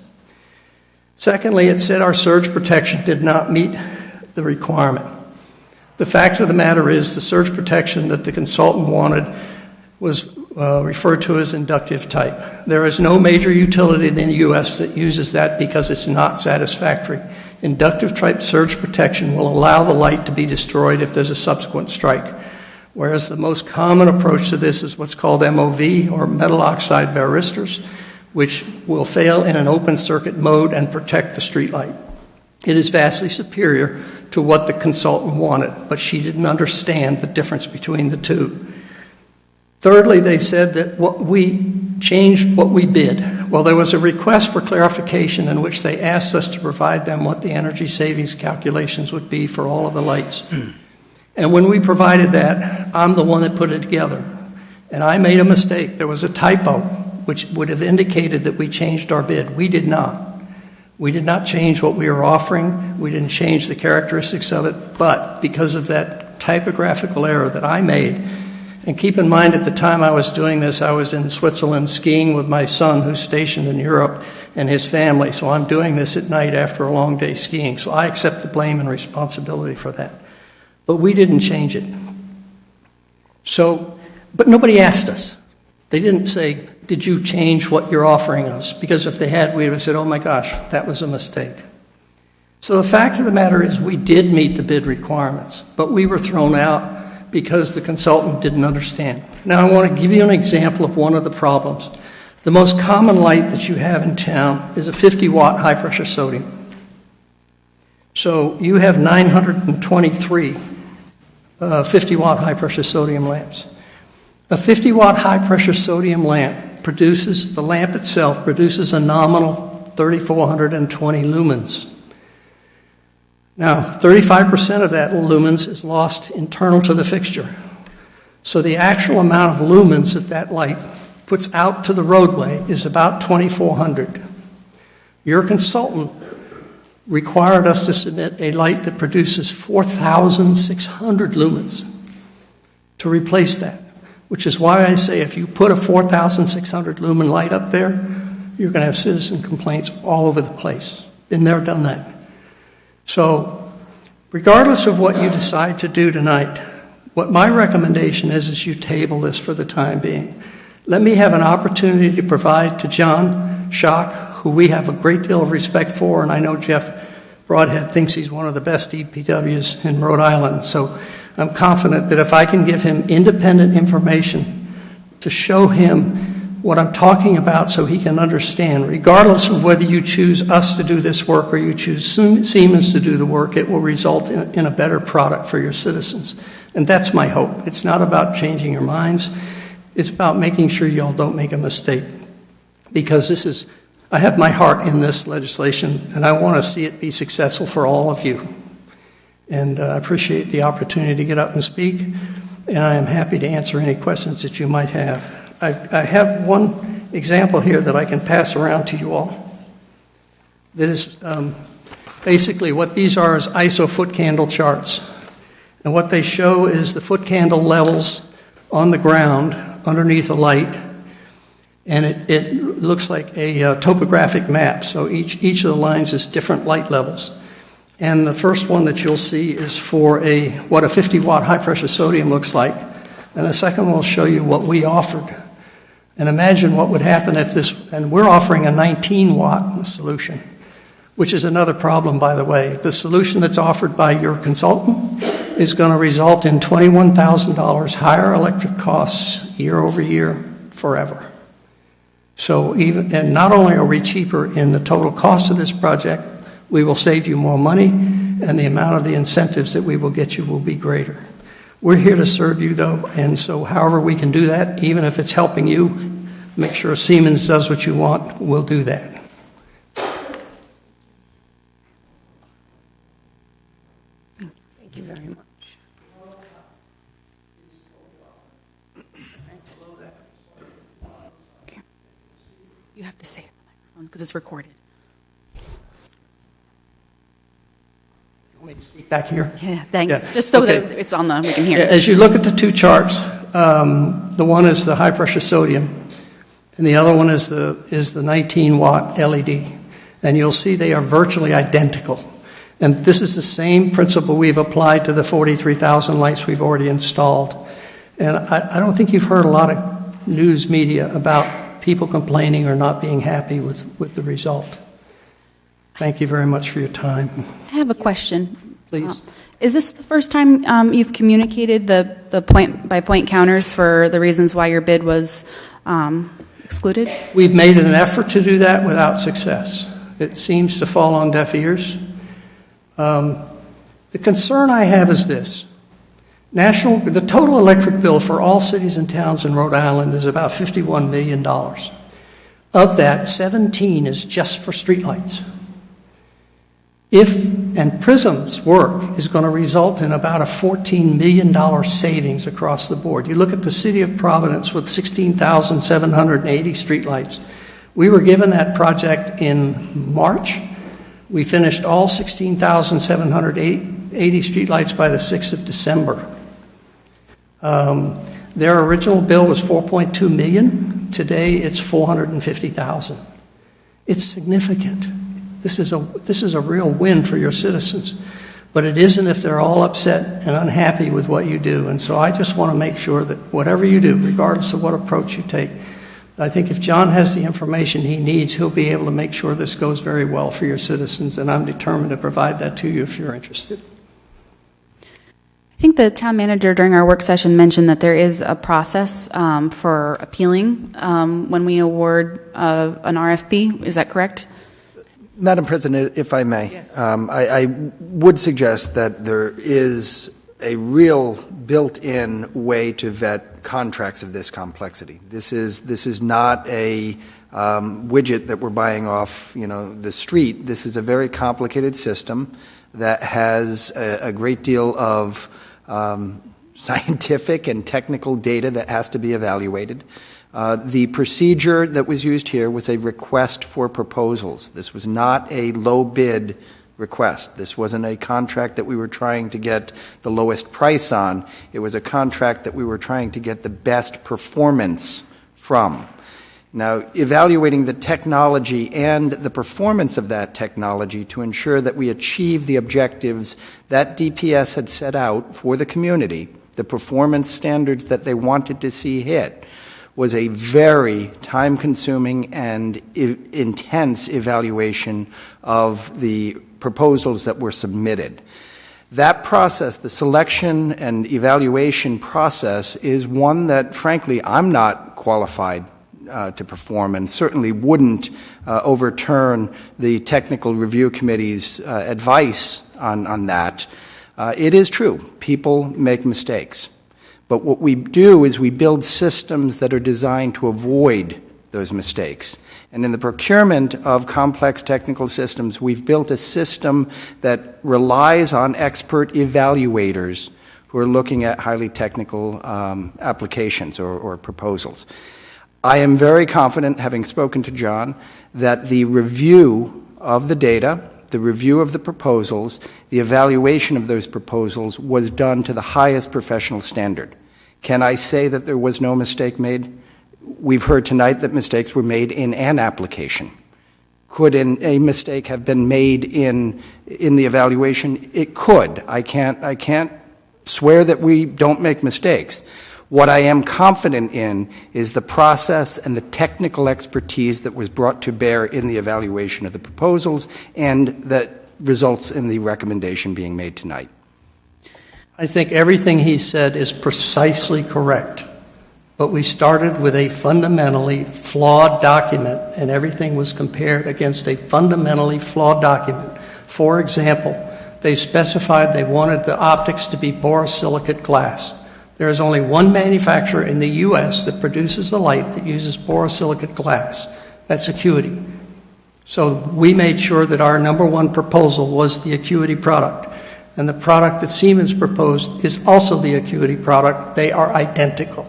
Secondly, it said our surge protection did not meet the requirement. The fact of the matter is the surge protection that the consultant wanted was referred to as inductive type. There is no major utility in the U.S. that uses that because it's not satisfactory. Inductive type surge protection will allow the light to be destroyed if there's a subsequent strike, whereas the most common approach to this is what's called MOV, or metal oxide varistors, which will fail in an open circuit mode and protect the streetlight. It is vastly superior to what the consultant wanted, but she didn't understand the difference between the two. Thirdly, they said that we changed what we bid. Well, there was a request for clarification in which they asked us to provide them what the energy savings calculations would be for all of the lights. And when we provided that, I'm the one that put it together. And I made a mistake. There was a typo, which would have indicated that we changed our bid. We did not. We did not change what we were offering. We didn't change the characteristics of it. But because of that typographical error that I made, and keep in mind at the time I was doing this, I was in Switzerland skiing with my son who's stationed in Europe and his family. So I'm doing this at night after a long day skiing. So I accept the blame and responsibility for that. But we didn't change it. So, but nobody asked us. They didn't say, did you change what you're offering us? Because if they had, we would have said, oh my gosh, that was a mistake. So the fact of the matter is we did meet the bid requirements, but we were thrown out because the consultant didn't understand. Now I want to give you an example of one of the problems. The most common light that you have in town is a 50-watt high-pressure sodium. So you have 923 50-watt high-pressure sodium lamps. A 50-watt high-pressure sodium lamp produces, the lamp itself produces a nominal 3,420 lumens. Now, 35% of that lumens is lost internal to the fixture. So the actual amount of lumens that that light puts out to the roadway is about 2,400. Your consultant required us to submit a light that produces 4,600 lumens to replace that, which is why I say if you put a 4,600 lumen light up there, you're going to have citizen complaints all over the place. Been there, done that. So, regardless of what you decide to do tonight, what my recommendation is you table this for the time being. Let me have an opportunity to provide to John Schock, who we have a great deal of respect for, and I know Jeff Broadhead thinks he's one of the best DPWs in Rhode Island. So I'm confident that if I can give him independent information to show him what I'm talking about so he can understand, regardless of whether you choose us to do this work or you choose Siemens to do the work, it will result in a better product for your citizens. And that's my hope. It's not about changing your minds. It's about making sure y'all don't make a mistake. Because this is, I have my heart in this legislation, and I want to see it be successful for all of you. And I appreciate the opportunity to get up and speak, and I am happy to answer any questions that you might have. I have one example here that I can pass around to you all. That is basically what these are is ISO foot candle charts. And what they show is the foot candle levels on the ground underneath a light. And it looks like a topographic map. So each of the lines is different light levels. And the first one that you'll see is for what a 50-watt high-pressure sodium looks like. And the second one will show you what we offered. And imagine what would happen if this, and we're offering a 19-watt solution. which is another problem, by the way. The solution that's offered by your consultant is going to result in $21,000 higher electric costs year over year forever. So and not only are we cheaper in the total cost of this project, we will save you more money, and the amount of the incentives that we will get you will be greater. We're here to serve you, though, and so however we can do that, even if it's helping you make sure Siemens does what you want, we'll do that. Thank you very much. Okay. You have to say it in the microphone because it's recorded. Back here? Yeah, thanks. Yeah. Just so Okay. that it's on we can hear it. As you look at the two charts, the one is the high-pressure sodium, and the other one is the 19-watt LED. And you'll see they are virtually identical. And this is the same principle we've applied to the 43,000 lights we've already installed. And I don't think you've heard a lot of news media about people complaining or not being happy with the result. Thank you very much for your time. I have a question. Please. Is this the first time you've communicated the point-by-point counters for the reasons why your bid was excluded? We've made an effort to do that without success. It seems to fall on deaf ears. The concern I have is this. The total electric bill for all cities and towns in Rhode Island is about $51 million. Of that, 17 is just for streetlights. And Prism's work is going to result in about a $14 million savings across the board. You look at the city of Providence with 16,780 streetlights. We were given that project in March. We finished all 16,780 streetlights by the 6th of December. Their original bill was $4.2 million. Today it's $450,000. It's significant. This is a real win for your citizens. But it isn't if they're all upset and unhappy with what you do. And so I just want to make sure that whatever you do, regardless of what approach you take, I think if John has the information he needs, he'll be able to make sure this goes very well for your citizens. And I'm determined to provide that to you if you're interested. I think the town manager during our work session mentioned that there is a process for appealing when we award an RFP. Is that correct? Madam President, if I may, Yes. I would suggest that there is a real built-in way to vet contracts of this complexity. This is not a widget that we're buying off, the street. This is a very complicated system that has a great deal of scientific and technical data that has to be evaluated. The procedure that was used here was a request for proposals. This was not a low bid request. This wasn't a contract that we were trying to get the lowest price on. It was a contract that we were trying to get the best performance from. Now, evaluating the technology and the performance of that technology to ensure that we achieve the objectives that DPS had set out for the community, the performance standards that they wanted to see hit, was a very time-consuming and intense evaluation of the proposals that were submitted. That process, the selection and evaluation process, is one that, frankly, I'm not qualified to perform and certainly wouldn't overturn the Technical Review Committee's advice on that. It is true. People make mistakes. But what we do is we build systems that are designed to avoid those mistakes. And in the procurement of complex technical systems, we've built a system that relies on expert evaluators who are looking at highly technical applications or proposals. I am very confident, having spoken to John, that the review of the data, the review of the proposals, the evaluation of those proposals was done to the highest professional standard. Can I say that there was no mistake made? We've heard tonight that mistakes were made in an application. Could a mistake have been made in the evaluation? It could. I can't swear that we don't make mistakes. What I am confident in is the process and the technical expertise that was brought to bear in the evaluation of the proposals and that results in the recommendation being made tonight. I think everything he said is precisely correct. But we started with a fundamentally flawed document, and everything was compared against a fundamentally flawed document. For example, they specified they wanted the optics to be borosilicate glass. There is only one manufacturer in the U.S. that produces a light that uses borosilicate glass. That's Acuity. So we made sure that our number one proposal was the Acuity product. And the product that Siemens proposed is also the Acuity product. They are identical.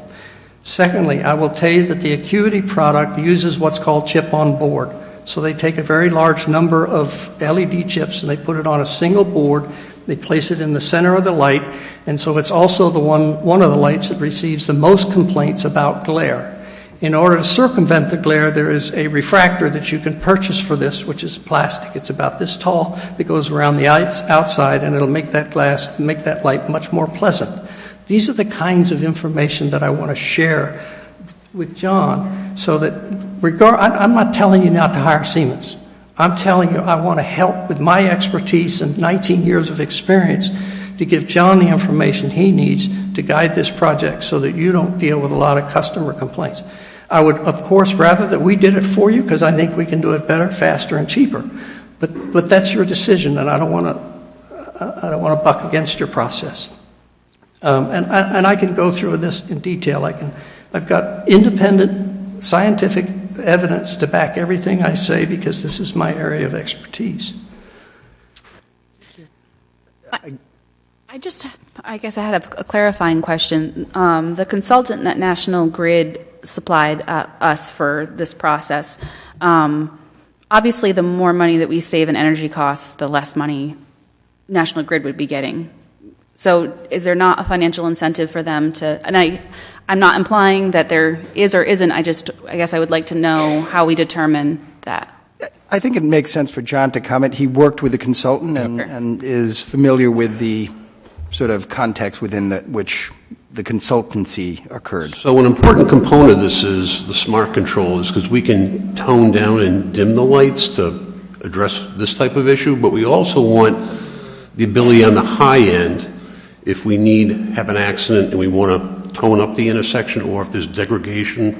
Secondly, I will tell you that the Acuity product uses what's called chip on board. So they take a very large number of LED chips and they put it on a single board. They place it in the center of the light, and so it's also the one of the lights that receives the most complaints about glare. In order to circumvent the glare, there is a refractor that you can purchase for this, which is plastic. It's about this tall, that goes around the outside, and it'll make that light much more pleasant. These are the kinds of information that I want to share with John, so that I'm not telling you not to hire Siemens. I'm telling you I want to help with my expertise and 19 years of experience to give John the information he needs to guide this project so that you don't deal with a lot of customer complaints. I would, of course, rather that we did it for you because I think we can do it better, faster, and cheaper. But that's your decision, and I don't want to buck against your process. And I can go through this in detail. I've got independent scientific evidence to back everything I say because this is my area of expertise. I guess I had a clarifying question. The consultant that National Grid supplied us for this process, obviously the more money that we save in energy costs, the less money National Grid would be getting. So is there not a financial incentive for them to, and I'm not implying that there is or isn't, I guess I would like to know how we determine that. I think it makes sense for John to comment. He worked with a consultant and is familiar with the sort of context within which the consultancy occurred. So an important component of this is the smart controls, because we can tone down and dim the lights to address this type of issue, but we also want the ability on the high end, if we have an accident and we want to tone up the intersection, or if there's degradation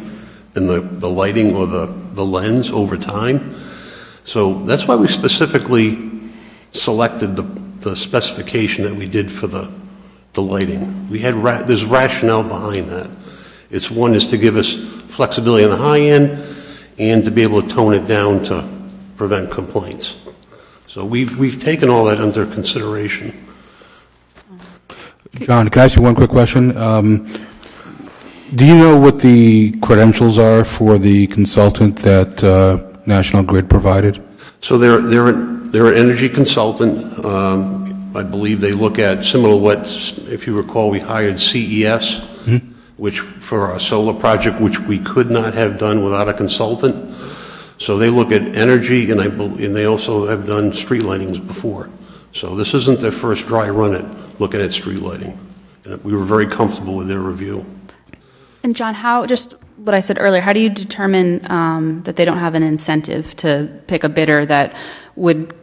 in the lighting or the lens over time. So that's why we specifically selected the specification that we did for the lighting. There's rationale behind that. It's one is to give us flexibility on the high end and to be able to tone it down to prevent complaints. So we've taken all that under consideration. John, can I ask you one quick question? Do you know what the credentials are for the consultant that National Grid provided? So they're an energy consultant. I believe they look at similar to what, if you recall, we hired CES, which for our solar project, which we could not have done without a consultant. So they look at energy, and they also have done street lightings before. So this isn't their first dry run at looking at street lighting. And we were very comfortable with their review. And John, just what I said earlier, how do you determine that they don't have an incentive to pick a bidder that would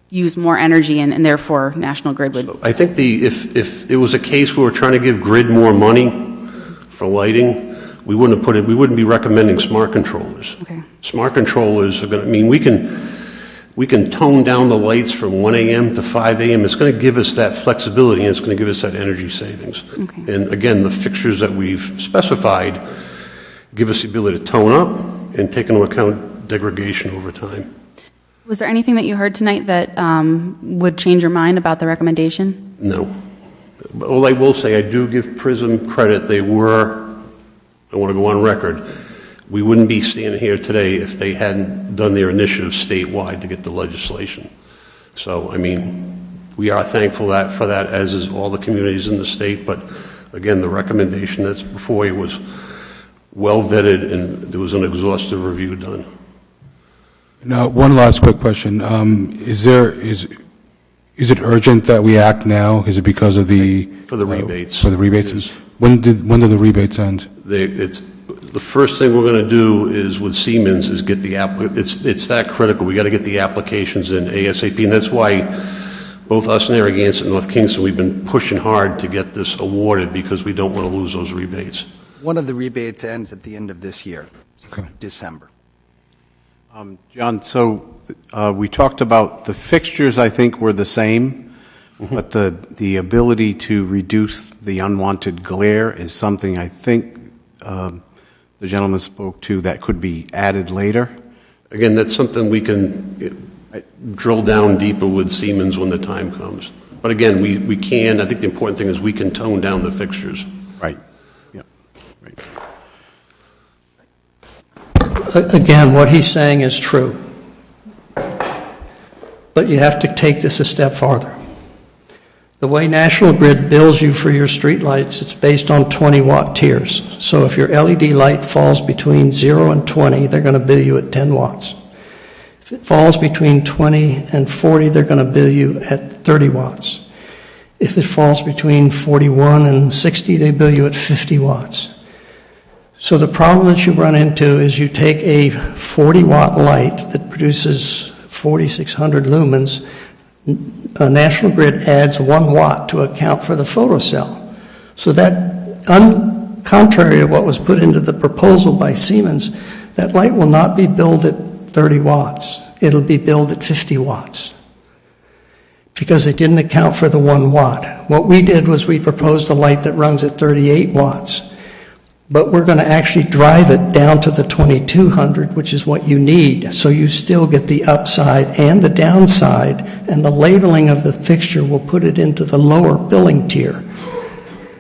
use more energy and therefore National Grid would? I think if it was a case where we're trying to give Grid more money for lighting, we wouldn't be recommending smart controllers. Okay. Smart controllers are going to, we can tone down the lights from 1 a.m. to 5 a.m. It's going to give us that flexibility, and it's going to give us that energy savings. Okay. And again, the fixtures that we've specified give us the ability to tone up and take into account degradation over time. Was there anything that you heard tonight that would change your mind about the recommendation? No. Well, I will say I do give PRISM credit. I want to go on record, we wouldn't be standing here today if they hadn't done their initiative statewide to get the legislation. So, I mean, we are thankful for that, as is all the communities in the state. But again, the recommendation that's before you was well vetted, and there was an exhaustive review done. Now, one last quick question. Is it urgent that we act now? Is it because of For the rebates. For the rebates? When do the rebates end? The first thing we're going to do is with Siemens is get the it's that critical. We got to get the applications in ASAP, and that's why both us and Narragansett and North Kingston, we've been pushing hard to get this awarded because we don't want to lose those rebates. One of the rebates ends at the end of this year, December. John, so we talked about the fixtures, I think, were the same, but the ability to reduce the unwanted glare is something I think the gentleman spoke to that could be added later. Again, that's something we can drill down deeper with Siemens when the time comes. But again, we can, I think the important thing is we can tone down the fixtures. Right. Yeah. Right. Again, what he's saying is true. But you have to take this a step farther. The way National Grid bills you for your streetlights, it's based on 20-watt tiers. So if your LED light falls between 0 and 20, they're going to bill you at 10 watts. If it falls between 20 and 40, they're going to bill you at 30 watts. If it falls between 41 and 60, they bill you at 50 watts. So the problem that you run into is you take a 40-watt light that produces 4,600 lumens. National Grid adds 1 watt to account for the photocell. So that, contrary to what was put into the proposal by Siemens, that light will not be billed at 30 watts. It'll be billed at 50 watts because they didn't account for the 1 watt. What we did was we proposed a light that runs at 38 watts, but we're going to actually drive it down to the 2200, which is what you need, so you still get the upside and the downside, and the labeling of the fixture will put it into the lower billing tier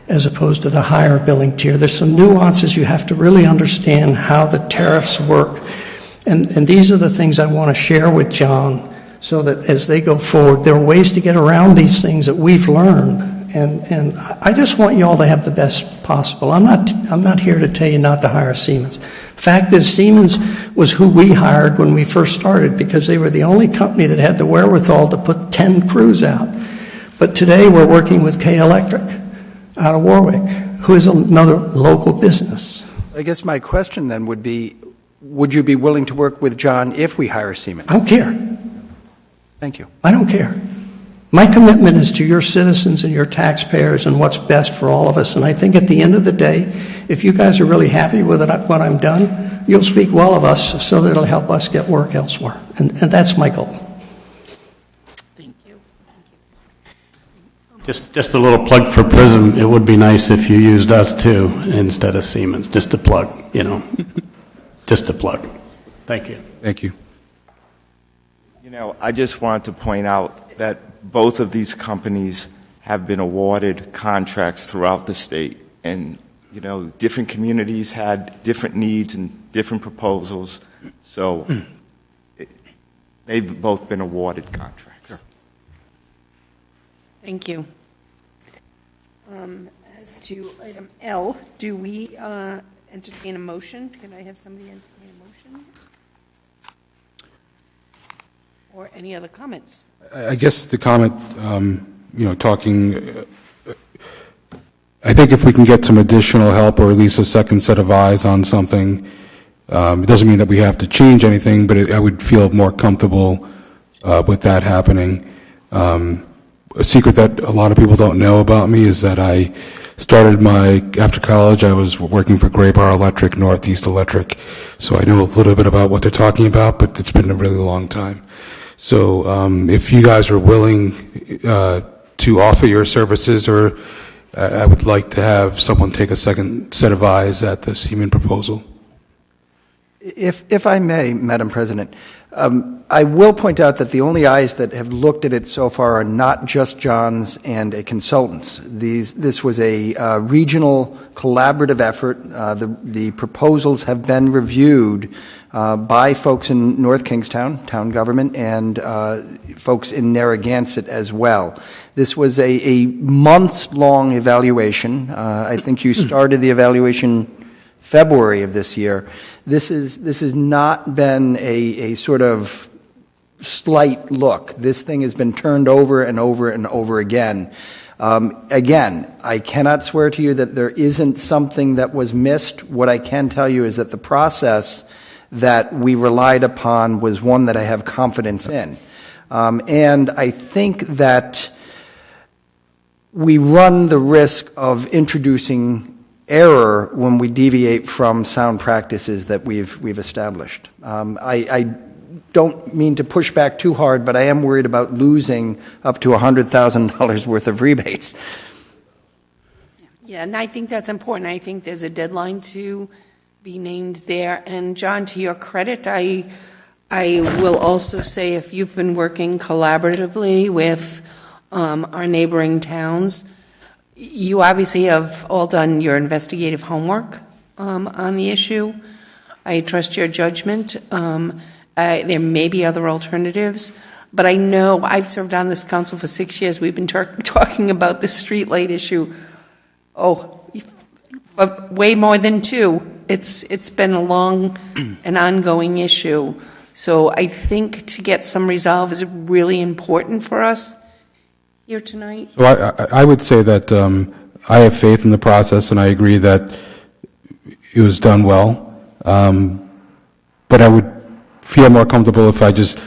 as opposed to the higher billing tier. There's some nuances you have to really understand how the tariffs work, and these are the things I want to share with John so that as they go forward, there are ways to get around these things that we've learned. And I just want you all to have the best possible. I'm not here to tell you not to hire Siemens. Fact is, Siemens was who we hired when we first started because they were the only company that had the wherewithal to put 10 crews out. But today we're working with K Electric out of Warwick, who is another local business. I guess my question then would be, would you be willing to work with John if we hire Siemens? I don't care. Thank you. I don't care. My commitment is to your citizens and your taxpayers and what's best for all of us. And I think at the end of the day, if you guys are really happy with what I'm done, you'll speak well of us so that it'll help us get work elsewhere. And that's my goal. Thank you. Just a little plug for PRISM. It would be nice if you used us too instead of Siemens. Just a plug, just a plug. Thank you. Thank you. I just wanted to point out that both of these companies have been awarded contracts throughout the state. And, different communities had different needs and different proposals. So they've both been awarded contracts. Sure. Thank you. As to item L, do we entertain a motion? Can I have somebody entertain a motion? Or any other comments? I guess the comment, talking, I think if we can get some additional help or at least a second set of eyes on something, it doesn't mean that we have to change anything, but I would feel more comfortable with that happening. A secret that a lot of people don't know about me is that I started after college, I was working for Graybar Electric, Northeast Electric, so I know a little bit about what they're talking about, but it's been a really long time. So if you guys are willing to offer your services, or I would like to have someone take a second set of eyes at the Siemens proposal. If I may, Madam President, I will point out that the only eyes that have looked at it so far are not just John's and a consultant's. This was a regional collaborative effort. The proposals have been reviewed by folks in North Kingstown, town government, and folks in Narragansett as well. This was a months-long evaluation. I think you started the evaluation February of this year. This has not been a sort of slight look. This thing has been turned over and over and over again. Again, I cannot swear to you that there isn't something that was missed. What I can tell you is that the process that we relied upon was one that I have confidence in. And I think that we run the risk of introducing error when we deviate from sound practices that we've established. I don't mean to push back too hard, but I am worried about losing up to $100,000 worth of rebates. Yeah, and I think that's important. I think there's a deadline to be named there. And John, to your credit, I will also say if you've been working collaboratively with our neighboring towns, you obviously have all done your investigative homework on the issue. I trust your judgment. There may be other alternatives, but I know I've served on this council for 6 years. We've been talking about the streetlight issue, way more than 2. It's been a long and ongoing issue. So I think to get some resolve is really important for us here tonight. So I would say that I have faith in the process, and I agree that it was done well. But I would feel more comfortable if I just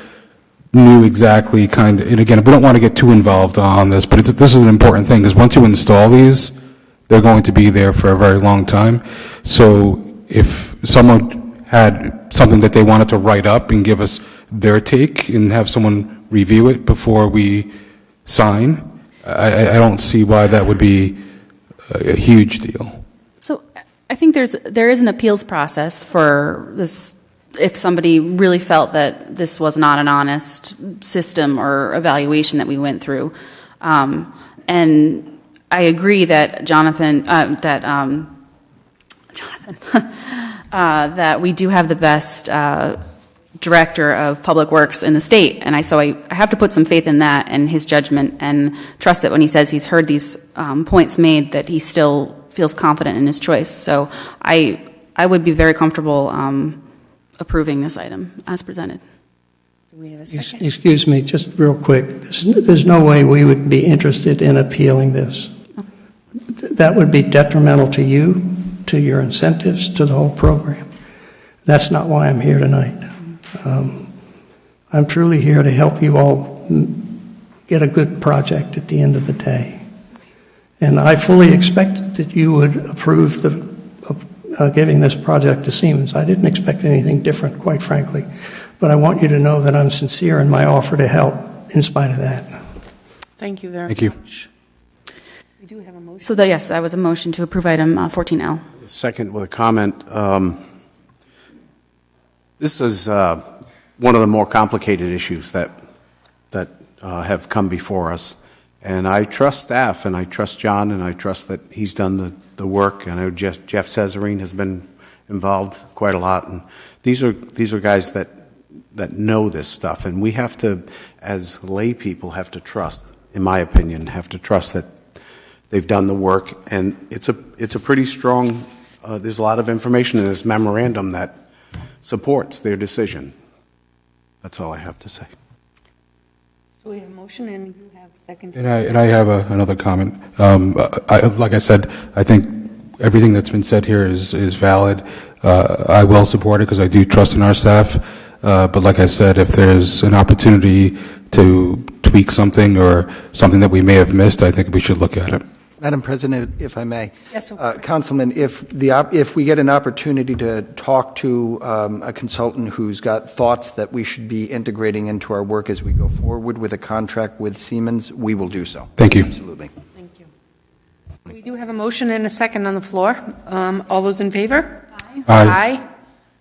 knew exactly and again, we don't want to get too involved on this, but this is an important thing, because once you install these, they're going to be there for a very long time. So if someone had something that they wanted to write up and give us their take and have someone review it before we sign, I don't see why that would be a huge deal. So I think there is an appeals process for this. If somebody really felt that this was not an honest system or evaluation that we went through, and I agree that that we do have the best director of public works in the state, and so I have to put some faith in that and his judgment, and trust that when he says he's heard these points made, that he still feels confident in his choice. So I would be very comfortable approving this item as presented. Do we have a second? Excuse me, just real quick. There's no way we would be interested in appealing this. That would be detrimental to you, to your incentives, to the whole program. That's not why I'm here tonight. I'm truly here to help you all get a good project at the end of the day. And I fully expected that you would approve giving this project to Siemens. I didn't expect anything different, quite frankly. But I want you to know that I'm sincere in my offer to help in spite of that. Thank you very Thank you. much. We do have a motion. So yes, that was a motion to approve item 14L. Second, with a comment. This is one of the more complicated issues that have come before us. And I trust staff, and I trust John, and I trust that he's done the work. I know Jeff Cesarine has been involved quite a lot. And these are guys that know this stuff. And we have to, as lay people, have to trust, in my opinion, have to trust that they've done the work. And it's a pretty strong, there's a lot of information in this memorandum that supports their decision. That's all I have to say. So we have a motion, and you have a second. And I have another comment. Like I said, I think everything that's been said here is valid. I will support it because I do trust in our staff. But like I said, if there's an opportunity to tweak something or something that we may have missed, I think we should look at it. Madam President, if I may. Yes, Councilman, if we get an opportunity to talk to a consultant who's got thoughts that we should be integrating into our work as we go forward with a contract with Siemens, we will do so. Thank you. Absolutely. Thank you. We do have a motion and a second on the floor. All those in favor? Aye. Aye.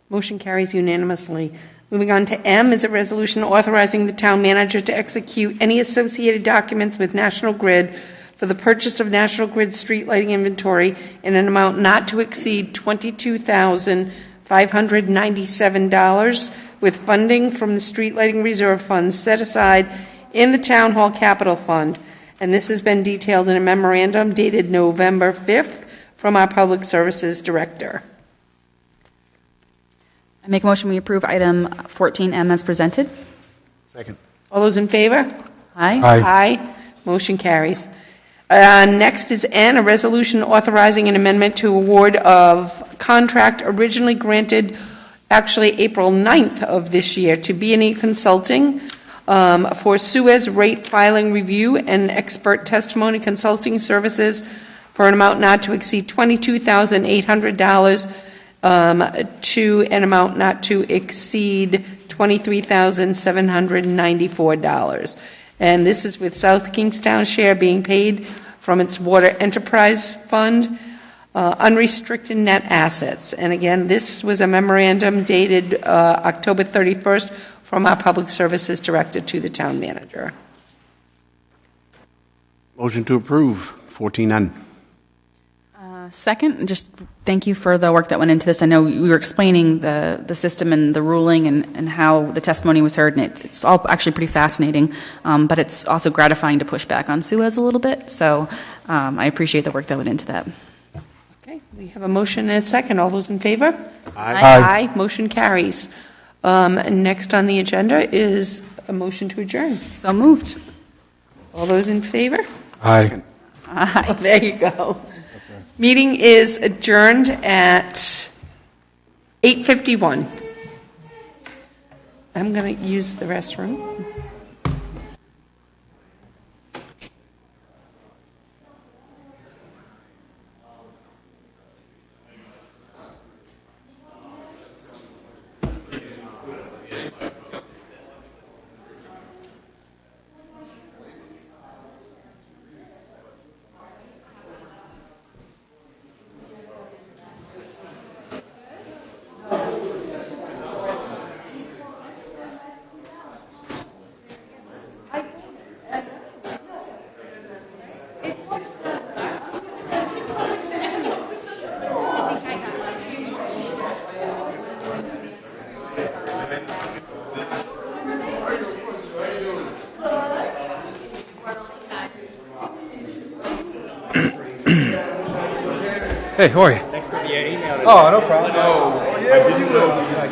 Motion carries unanimously. Moving on to M is a resolution authorizing the town manager to execute any associated documents with National Grid for the purchase of National Grid street lighting inventory in an amount not to exceed $22,597 with funding from the Street Lighting Reserve Fund set aside in the Town Hall Capital Fund. And this has been detailed in a memorandum dated November 5th from our Public Services Director. I make a motion we approve item 14M as presented. Second. All those in favor? Aye. Aye. Aye. Motion carries. Next is N, a resolution authorizing an amendment to award of contract originally granted, actually April 9th of this year, to B&E Consulting for Suez rate filing review and expert testimony consulting services for an amount not to exceed $22,800 to an amount not to exceed $23,794. And this is with South Kingstown share being paid from its water enterprise fund, unrestricted net assets. And again, this was a memorandum dated October 31st from our Public Services Director to the town manager. Motion to approve 14N. Second, just thank you for the work that went into this. I know we were explaining the system and the ruling and how the testimony was heard, and it's all actually pretty fascinating, but it's also gratifying to push back on Suez a little bit. So I appreciate the work that went into that. Okay, we have a motion and a second. All those in favor? Aye. Aye. Motion carries. Next on the agenda is a motion to adjourn. So moved. All those in favor? Aye. Aye. There you go. Meeting is adjourned at 8:51. I'm going to use the restroom. Hey, how are you? Thanks for the email. Oh, no problem.